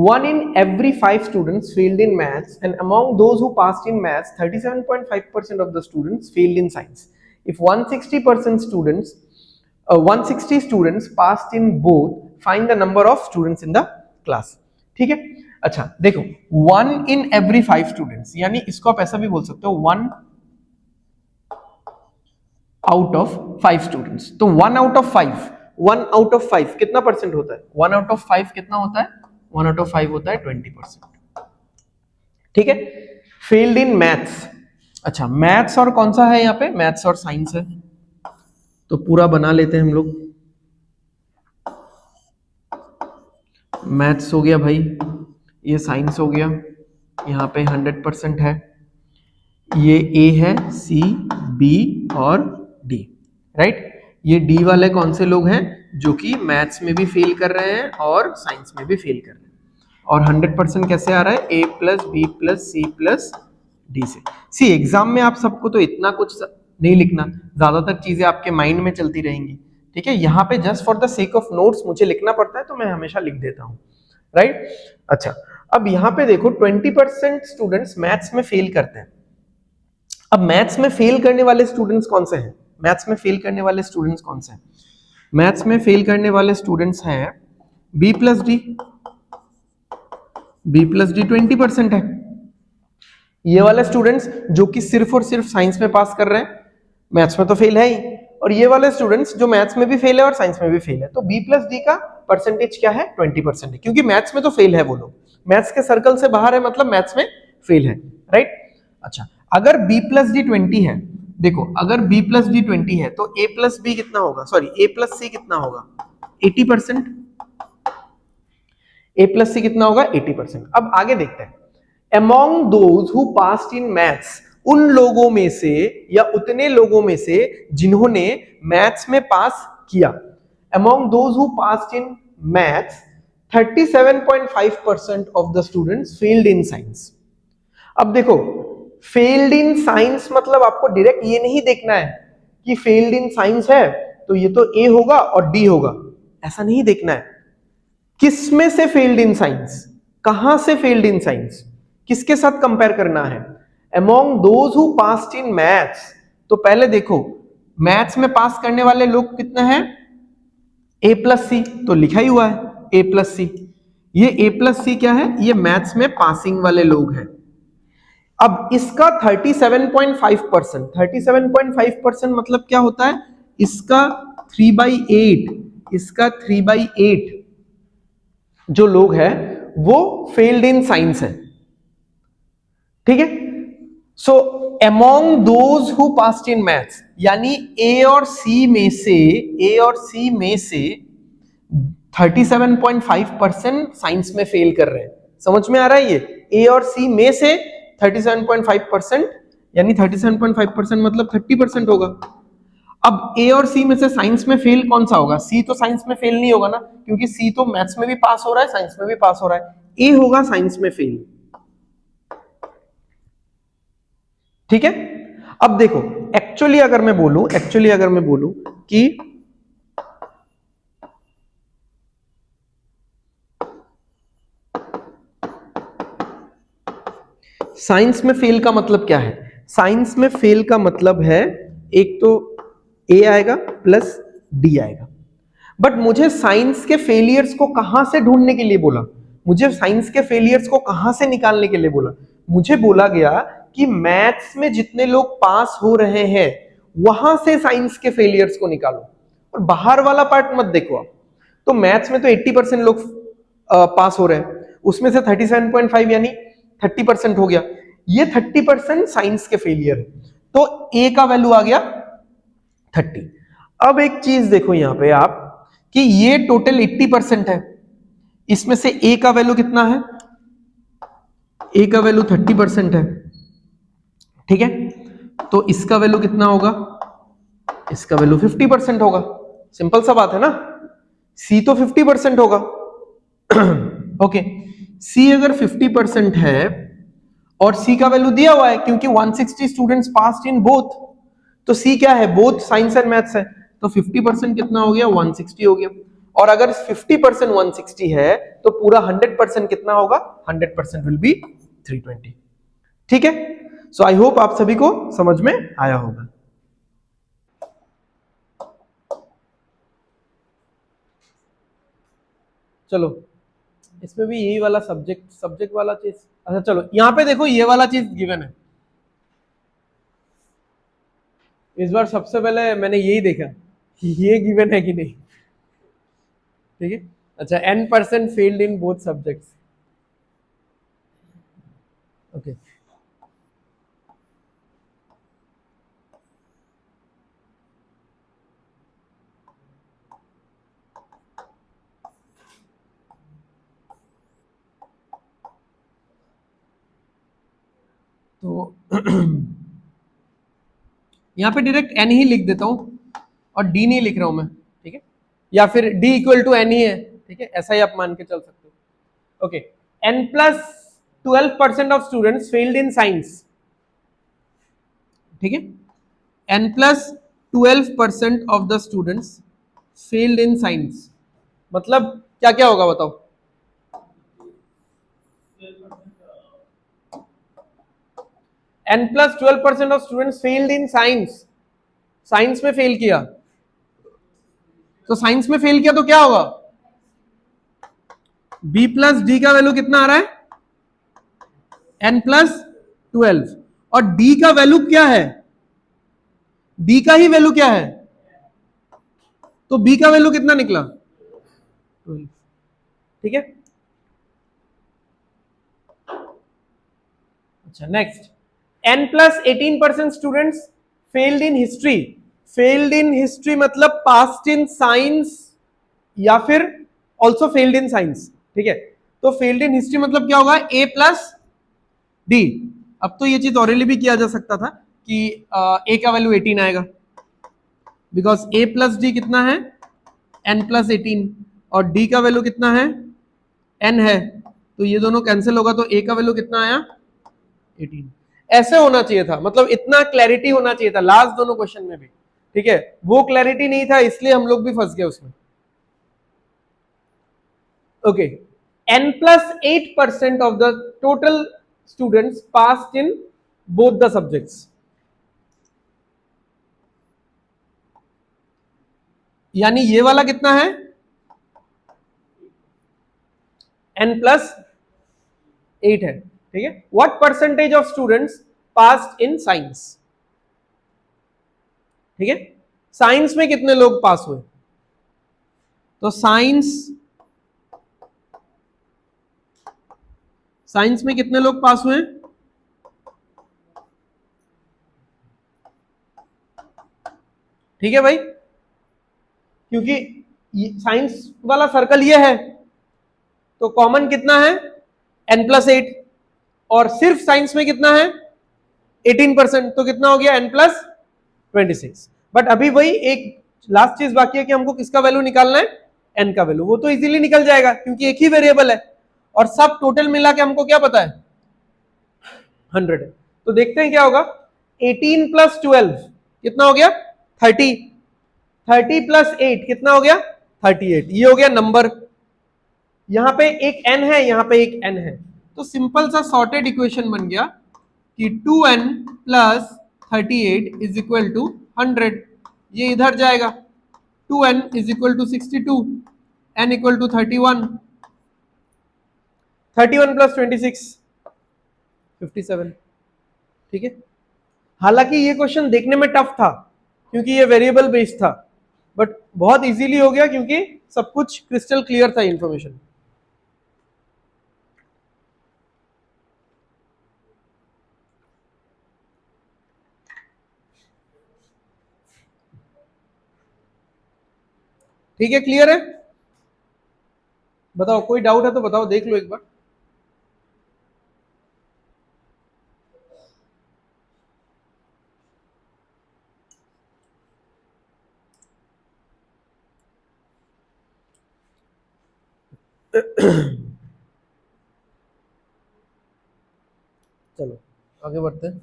1 in every 5 students failed in maths, and among those who passed in maths, 37.5% of the students failed in science. If 160 students passed in both, find the number of students in the class. ठीक है, अच्छा देखो 1 in every 5 students, यानी इसको आप ऐसा भी बोल सकते हो 1 out of 5 students। तो 1 out of 5, 1 out of 5 कितना परसेंट होता है? 1 out of 5 कितना होता है? 1 out of 5 होता है 20%। ठीक है, फेल्ड इन मैथ्स। अच्छा, मैथ्स और कौन सा है यहाँ पे? मैथ्स और साइंस है, तो पूरा बना लेते हैं हम लोग। मैथ्स हो गया भाई, ये साइंस हो गया, यहाँ पे 100% है, ये ए है, सी, बी और डी, राइट। ये डी वाले कौन से लोग हैं? जो कि मैथ्स में भी फेल कर रहे हैं और साइंस में भी फेल कर रहे हैं। और 100% कैसे आ रहा है? A plus B plus C plus D से। सी एग्जाम में आप सबको तो इतना कुछ नहीं लिखना, ज्यादातर चीजें आपके माइंड में चलती रहेंगी। ठीक है, यहाँ पे just for the sake of notes मुझे लिखना पड़ता है, तो मैं हमेशा लिख देता हूँ, राइट। अच्छा, अब यहाँ पे देखो 20% स्टूडेंट्स मैथ्स में फेल करते हैं। अब मैथ्स में फेल करने वाले स्टूडेंट्स कौन से हैं? मैथ्स में फेल करने वाले स्टूडेंट्स कौन से हैं? मैथ्स में फेल करने वाले स्टूडेंट्स हैं B plus D. B plus D 20% है। ये वाले स्टूडेंट्स जो कि सिर्फ और सिर्फ साइंस में पास कर रहे हैं, मैथ्स में तो फेल है ही, और ये वाले स्टूडेंट्स जो मैथ्स में भी फेल है और साइंस में भी फेल है। तो बी प्लस डी का परसेंटेज क्या है? 20% है, क्योंकि मैथ्स में तो फेल है वो लोग, मैथ्स के सर्कल से बाहर है, मतलब मैथ्स में फेल है, राइट। अच्छा, अगर b प्लस डी 20 है, देखो अगर b प्लस डी 20 है तो a प्लस बी कितना होगा? सॉरी, a प्लस सी कितना होगा? 80%। a प्लस सी कितना होगा? 80%। अब आगे देखते हैं, among those who passed in maths, उन लोगों में से या उतने लोगों में से जिन्होंने मैथ्स में पास किया, among those who passed in maths, 37.5% of the students failed in science। अब देखो फेल्ड इन साइंस मतलब आपको डायरेक्ट ये नहीं देखना है कि फेल्ड इन साइंस है तो ये तो ए होगा और डी होगा, ऐसा नहीं देखना है। किस में से फेल्ड इन साइंस, कहां से फेल्ड इन साइंस, किसके साथ कंपेयर करना है? Among those who passed in maths. तो पहले देखो मैथ्स में पास करने वाले लोग कितने हैं? ए प्लस सी, तो लिखा ही हुआ है ए प्लस सी। ये ए प्लस सी क्या है? ये मैथ्स में पासिंग वाले लोग हैं। अब इसका 37.5%, 37.5% मतलब क्या होता है? इसका 3/8, इसका 3/8 जो लोग हैं वो फेल्ड इन साइंस है। ठीक है, so among those who passed in maths, यानी ए और सी में से, ए और सी में से 37.5% साइंस में फेल कर रहे हैं। समझ में आ रहा है? ये ए और सी में से 37.5%, यानी 37.5% मतलब 30% होगा। अब ए और सी में से साइंस में फेल कौन सा होगा? सी तो साइंस में फेल नहीं होगा ना, क्योंकि सी तो मैथ्स में भी पास हो रहा है, साइंस में भी पास हो रहा है। ए होगा साइंस में फेल। ठीक है। अब देखो, एक्चुअली अगर मैं बोलूं कि साइंस में फेल का मतलब क्या है? साइंस में फेल का मतलब है एक तो ए आएगा प्लस डी आएगा। बट मुझे साइंस के फेलियर्स को कहां से ढूंढने के लिए बोला? मुझे साइंस के फेलियर्स को कहां से निकालने के लिए बोला? मुझे बोला गया कि मैथ्स में जितने लोग पास हो रहे हैं वहां से साइंस के फेलियर्स को निकालो, और बाहर वाला पार्ट मत देखो आप। तो मैथ्स में तो 80% लोग पास हो रहे हैं, उसमें से 37.5 यानी 30% हो गया। ये 30% साइंस के फेलियर है, तो ए का वैल्यू आ गया 30। अब एक चीज देखो यहां पे आप कि ये टोटल 80% है, इसमें से ए का वैल्यू कितना है? ए का वैल्यू 30% है। ठीक है, तो इसका वैल्यू कितना होगा? इसका वैल्यू 50% होगा। सिंपल सा बात है ना। सी तो 50% होगा। ओके, सी अगर 50% है और सी का वैल्यू दिया हुआ है, क्योंकि 160 स्टूडेंट्स पास्ड इन बोथ, तो सी क्या है? बोथ साइंस एंड मैथ्स है। तो 50% कितना हो गया? 160 हो गया। और अगर 50% 160 है तो पूरा 100% कितना होगा? 100% विल बी 320। ठीक है, सो आई होप आप सभी को समझ में आया होगा। चलो, इसमें भी यही वाला सब्जेक्ट वाला चीज। अच्छा चलो, यहां पे देखो ये वाला चीज गिवन है। इस बार सबसे पहले मैंने यही देखा कि ये गिवन है कि नहीं। ठीक है, अच्छा, n% failed in both subjects. Okay, तो यहां पे डायरेक्ट n ही लिख देता हूं और d नहीं लिख रहा हूं मैं। ठीक है, या फिर d इक्वल टू n ही है। ठीक है, ऐसा ही आप मान के चल सकते हो। Okay, n+12% of students failed in science. ठीक है, n+12% of the students failed in science, मतलब क्या क्या होगा बताओ? n+12% of students failed in science, science में फेल किया। तो साइंस में फेल किया तो क्या होगा? b प्लस डी का वैल्यू कितना आ रहा है? n+12। और d का वैल्यू क्या है? d का ही वैल्यू क्या है? तो b का वैल्यू कितना निकला? 12। ठीक है, अच्छा next, n+18% students failed in history. Failed in history मतलब पास्ट इन साइंस या फिर ऑल्सो फेल्ड इन साइंस। ठीक है, तो फेल्ड इन हिस्ट्री मतलब क्या होगा? a plus D. अब तो ये चीज ऑलरेडी भी किया जा सकता था कि a का वैल्यू 18 आएगा, बिकॉज a प्लस डी कितना है? n+18, और d का वैल्यू कितना है? n है, तो ये दोनों कैंसिल होगा, तो a का वैल्यू कितना आया? 18। ऐसे होना चाहिए था, मतलब इतना क्लैरिटी होना चाहिए था लास्ट दोनों क्वेश्चन में भी। ठीक है, वो क्लैरिटी नहीं था, इसलिए हम लोग भी फंस गए उसमें। Okay, n+8% of the total students passed in both the subjects. यानी ये वाला कितना है? n+8 है। ठीक है, what percentage of students passed in science? ठीक है, साइंस में कितने लोग पास हुए? तो साइंस में कितने लोग पास हुए? ठीक है भाई, क्योंकि साइंस वाला सर्कल ये है, तो कॉमन कितना है? n+8, और सिर्फ साइंस में कितना है? 18%, तो कितना हो गया? n+26। बट अभी वही एक लास्ट चीज बाकी है कि हमको किसका वैल्यू निकालना है, n का वैल्यू। वो तो इजीली निकल जाएगा क्योंकि एक ही वेरिएबल है और सब टोटल मिला के हमको क्या पता है 100 है। तो देखते हैं क्या होगा, 18 प्लस 12 कितना हो गया 30, 30 प्लस 8 कितना हो गया 38। ये हो गया नंबर, यहां पे एक n है, यहां पे एक n है, तो सिंपल सा सॉर्टेड इक्वेशन बन गया कि 2n plus 38 is equal to 100। ये इधर जाएगा, 2n is equal to 62, n equal to 31, 31 plus 26 57। ठीक है, हालांकि ये क्वेश्चन देखने में टफ था क्योंकि ये वेरिएबल बेस्ड था, बट बहुत इजीली हो गया क्योंकि सब कुछ क्रिस्टल क्लियर था इंफॉर्मेशन। ठीक है, क्लियर है? बताओ, कोई डाउट है तो बताओ, देख लो एक बार। चलो आगे बढ़ते हैं।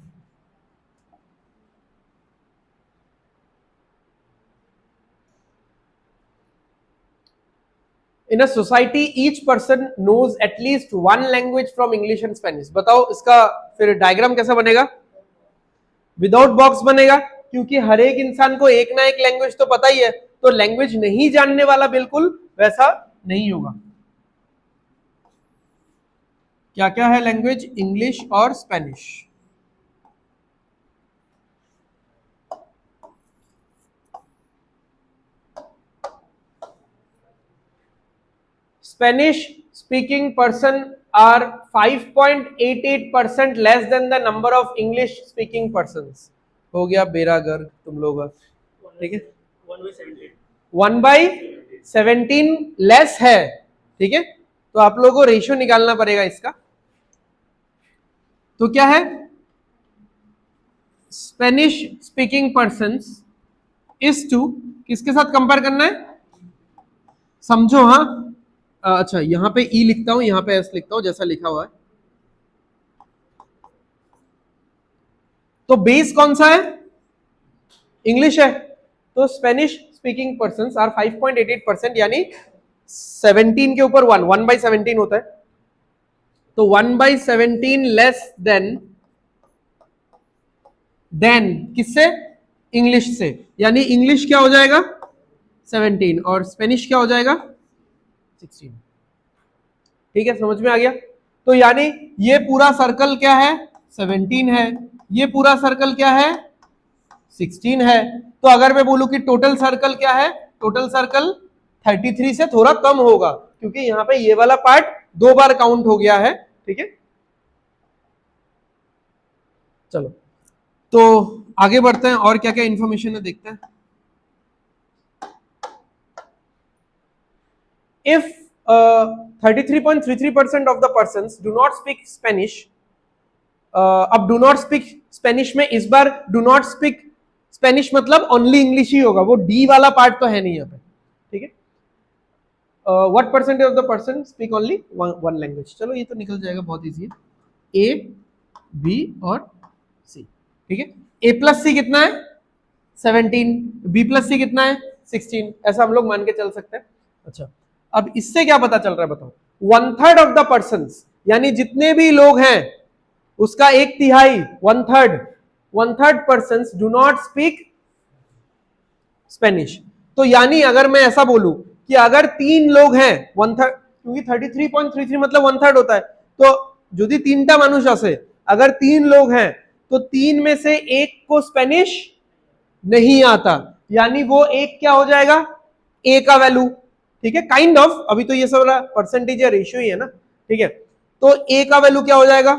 In a society each person knows at least one language from English and Spanish. बताओ इसका फिर डायग्राम कैसा बनेगा? विदाउट बॉक्स बनेगा क्योंकि हर एक इंसान को एक ना एक लैंग्वेज तो पता ही है, तो लैंग्वेज नहीं जानने वाला बिल्कुल वैसा नहीं होगा। क्या क्या है लैंग्वेज? इंग्लिश और Spanish. Spanish speaking person are 5.88% less than the number of English speaking persons। हो गया बेरागर तुम लोग, ठीक है, 1/17 लेस है। ठीक है, तो आप लोगों को रेशियो निकालना पड़ेगा इसका। तो क्या है, Spanish speaking persons is to, किसके साथ कंपेयर करना है, समझो। हाँ अच्छा, यहां पे ई लिखता हूं, यहां पे एस लिखता हूं, जैसा लिखा हुआ है। तो बेस कौन सा है? इंग्लिश है, तो स्पेनिश स्पीकिंग पर्सन्स आर 5.88%, यानी 17 के ऊपर 1/17 होता है, तो 1/17 लेस देन किससे? इंग्लिश से। यानी इंग्लिश क्या हो जाएगा 17 और स्पेनिश क्या हो जाएगा 16। ठीक है, समझ में आ गया? तो यानी ये पूरा सर्कल क्या है 17 है, ये पूरा सर्कल क्या है 16 है। तो अगर मैं बोलूं कि टोटल सर्कल क्या है, टोटल सर्कल 33 से थोड़ा कम होगा क्योंकि यहां पे ये वाला पार्ट 2 बार काउंट हो गया है। ठीक है, चलो तो आगे बढ़ते हैं, और क्या क्या इंफॉर्मेशन है देखते हैं। If 33.33% of the persons do not speak Spanish, अब डू नॉट स्पीक स्पेनिश में इस बार डू नॉट स्पीक स्पेनिश मतलब ओनली इंग्लिश ही होगा, वो डी वाला पार्ट तो है नहीं यहाँ पे। ठीक है, what percentage of the person speak only one language. चलो ये तो निकल जाएगा, बहुत इजी है, ए बी और सी। ठीक है, ए प्लस सी कितना है 17, बी प्लस सी कितना है 16, ऐसा हम लोग मान के चल सकते हैं। अच्छा, अब इससे क्या पता चल रहा है बताओ, 1/3 ऑफ द पर्सन, यानी जितने भी लोग हैं उसका 1/3, 1/3 person do not speak Spanish. तो यानी अगर मैं ऐसा बोलूं कि अगर 3 लोग हैं 1/3, क्योंकि 33.33 मतलब 1/3 होता है, तो यदि 3टा मानुष আছে, अगर 3 लोग हैं तो 3 में से एक को स्पेनिश नहीं आता, यानी वो एक क्या हो जाएगा ए का वैल्यू। ठीक है, काइंड ऑफ, अभी तो ये सब परसेंटेज या रेशियो ही है ना। ठीक है, तो ए का वैल्यू क्या हो जाएगा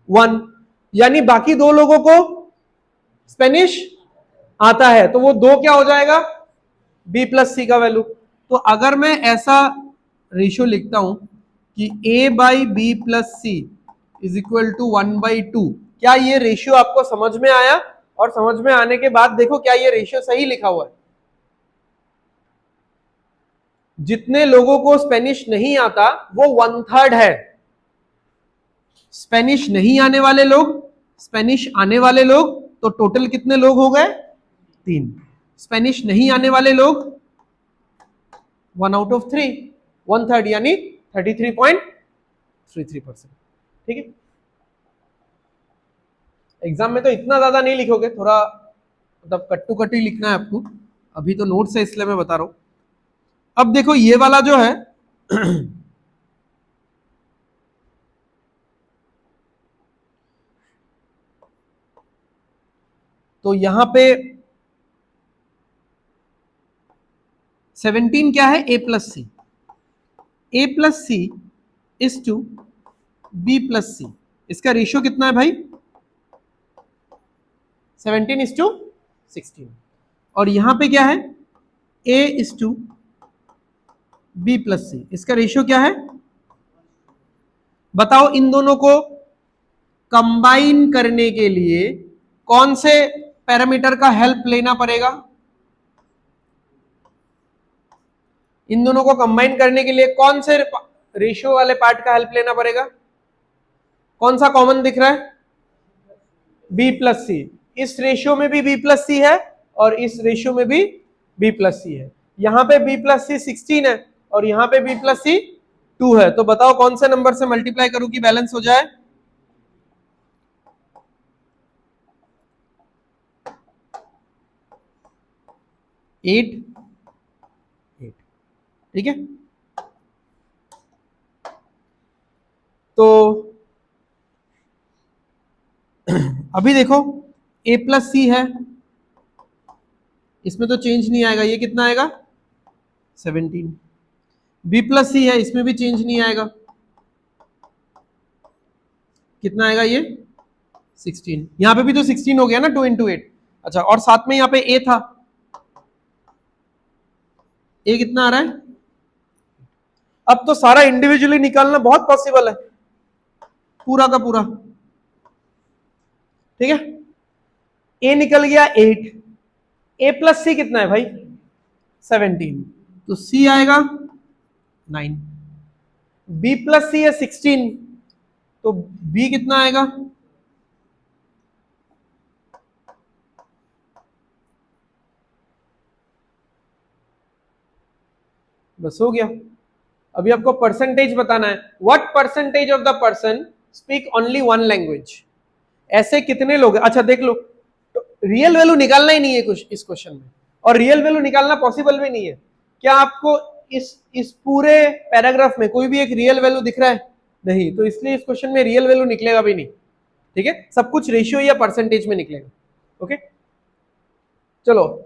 1, यानी बाकी 2 लोगों को स्पेनिश आता है, तो वो 2 क्या हो जाएगा बी प्लस सी का वैल्यू। तो अगर मैं ऐसा रेशियो लिखता हूं कि a by B plus C is equal to 1/2, क्या ये रेशियो आपको समझ में आया? और समझ में आने के बाद देखो क्या ये रेशियो सही लिखा हुआ है। जितने लोगों को स्पेनिश नहीं आता वो 1/3 है। स्पेनिश नहीं आने वाले लोग, स्पेनिश आने वाले लोग, तो टोटल कितने लोग हो गए? 3। स्पेनिश नहीं आने वाले लोग 1/3, 1/3 यानी 33.33%। ठीक है, एग्जाम में तो इतना ज्यादा नहीं लिखोगे, थोड़ा मतलब कट्टू कट्टू लिखना है आपको। अभी तो नोट्स है इसलिए मैं बता रहा हूं। अब देखो ये वाला जो है तो यहां पे 17 क्या है? A plus C. A plus C is to B plus C. इसका रेशियो कितना है भाई? 17:16। और यहां पे क्या है? A is to B plus C. इसका रेशियो क्या है? बताओ इन दोनों को कंबाइन करने के लिए कौन से पैरामीटर का हेल्प लेना पड़ेगा? इन दोनों को कंबाइन करने के लिए कौन से रेशियो वाले पार्ट का हेल्प लेना पड़ेगा? कौन सा कॉमन दिख रहा है? B प्लस सी। इस रेशियो में भी B प्लस सी है और इस रेशियो में भी B प्लस सी है। यहां पे B प्लस सी 16 है और यहां पे B प्लस सी 2 है। तो बताओ कौन से नंबर से मल्टीप्लाई करूं कि बैलेंस हो जाए? 8। ठीक है, तो अभी देखो A प्लस सी है, इसमें तो चेंज नहीं आएगा। ये कितना आएगा? 17। B प्लस सी है, इसमें भी चेंज नहीं आएगा। कितना आएगा ये? 16। यहां पे भी तो 16 हो गया ना, 2 into 8। अच्छा, और साथ में यहां पे A था, A कितना आ रहा है? अब तो सारा इंडिविजुअली निकालना बहुत पॉसिबल है, पूरा का पूरा। ठीक है, A निकल गया 8, A प्लस सी कितना है भाई? 17, तो C आएगा 9। B प्लस सी है 16, तो B कितना आएगा? बस हो गया। अभी आपको परसेंटेज बताना है। What percentage of the person speak only one language? ऐसे कितने लोग? अच्छा देख लो, रियल वैल्यू निकालना ही नहीं है कुछ इस क्वेश्चन में, और रियल वैल्यू निकालना पॉसिबल भी नहीं है। क्या आपको इस पूरे पैराग्राफ में कोई भी एक रियल वैल्यू दिख रहा है? नहीं, तो इसलिए इस क्वेश्चन में रियल वैल्यू निकलेगा भी नहीं। ठीक है, सब कुछ रेशियो या परसेंटेज में निकलेगा। ओके, चलो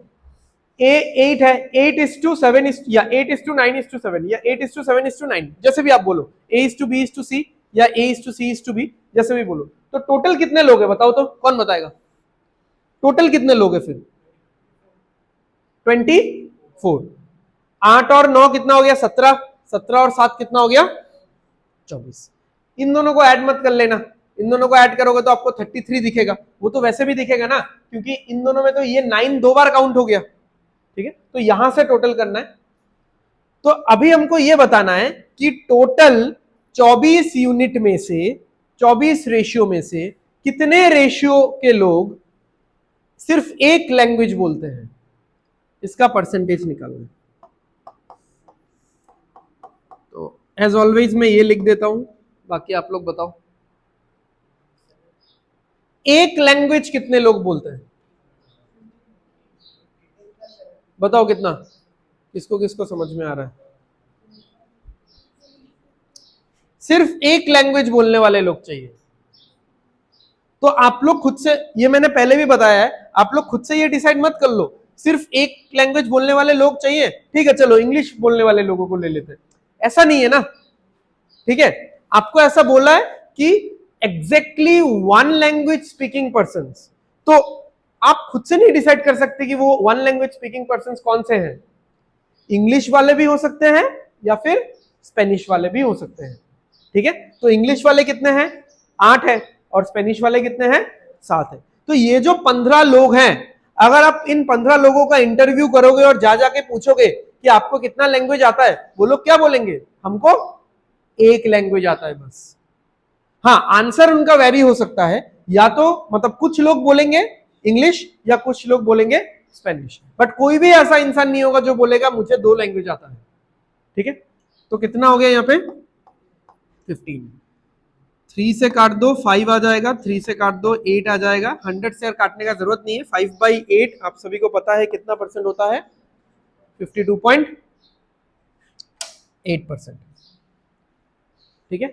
A 8 है, 8:7 या 8:9:7 या 8:7:9, जैसे भी आप बोलो, A:B:C या A:C:B, जैसे भी बोलो। तो टोटल कितने लोग हैं बताओ तो, कौन बताएगा? टोटल कितने लोग हैं फिर? 24। 8 और 9 कितना हो गया? 17। 17 और 7 कितना हो गया? 24। इन दोनों को ऐड मत कर लेना, इन दोनों को ऐड करोगे तो आपको 33 दिखेगा। वो तो वैसे भी दिखेगा ना, क्योंकि इन दोनों में तो ये 9 2 बार काउंट हो गया। ठीक है, तो यहां से टोटल करना है। तो अभी हमको यह बताना है कि टोटल 24 यूनिट में से, 24 रेशियो में से कितने रेशियो के लोग सिर्फ एक लैंग्वेज बोलते हैं, इसका परसेंटेज निकालना है। तो एज ऑलवेज मैं ये लिख देता हूं, बाकी आप लोग बताओ। एक लैंग्वेज कितने लोग बोलते हैं? बताओ कितना, किसको किसको समझ में आ रहा है? सिर्फ एक लैंग्वेज बोलने वाले लोग चाहिए। तो आप लोग खुद से, ये मैंने पहले भी बताया है, आप लोग खुद से ये डिसाइड मत कर लो सिर्फ एक लैंग्वेज बोलने वाले लोग चाहिए। ठीक है, चलो इंग्लिश बोलने वाले लोगों को ले लेते हैं, ऐसा नहीं है ना। ठीक है, आपको ऐसा बोला है कि exactly one language speaking person, तो आप खुद से नहीं डिसाइड कर सकते कि वो वन लैंग्वेज स्पीकिंग पर्सन कौन से हैं। इंग्लिश वाले भी हो सकते हैं या फिर स्पेनिश वाले भी हो सकते हैं। ठीक है, तो इंग्लिश वाले कितने हैं? 8 है, और स्पेनिश वाले कितने हैं? 7 है। तो ये जो 15 लोग हैं, अगर आप इन 15 लोगों का इंटरव्यू करोगे और जा जाके पूछोगे कि आपको कितना लैंग्वेज आता है, वो लोग क्या बोलेंगे? हमको एक लैंग्वेज आता है बस। हाँ, आंसर उनका वेरी हो सकता है, या तो मतलब कुछ लोग बोलेंगे इंग्लिश या कुछ लोग बोलेंगे स्पेनिश, बट कोई भी ऐसा इंसान नहीं होगा जो बोलेगा मुझे 2 लैंग्वेज आता है। ठीक है, तो कितना हो गया यहाँ पे? 15। 3 से काट दो 5 आ जाएगा, 3 से काट दो 8 आ जाएगा। 100 से काटने का जरूरत नहीं है। 5/8 आप सभी को पता है कितना परसेंट होता है? 52.8%। ठीक है,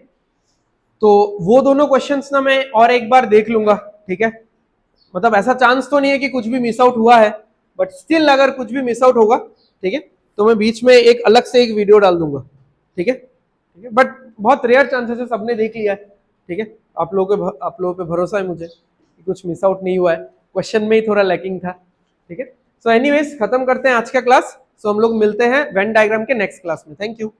तो वो दोनों क्वेश्चंस ना मैं और एक बार देख लूंगा। ठीक है, मतलब ऐसा चांस तो नहीं है कि कुछ भी मिस आउट हुआ है, बट स्टिल अगर कुछ भी मिस आउट होगा, ठीक है, तो मैं बीच में एक अलग से एक वीडियो डाल दूंगा। ठीक है, ठीक है, बट बहुत रेयर चांसेस है, सबने देख लिया है। ठीक है, आप लोगों पे भरोसा है मुझे कि कुछ मिस आउट नहीं हुआ है, क्वेश्चन में ही थोड़ा लैकिंग था। ठीक है, सो एनीवेज खत्म करते हैं आज का क्लास। सो हम लोग मिलते हैं वेन डायग्राम के नेक्स्ट क्लास में। Thank you.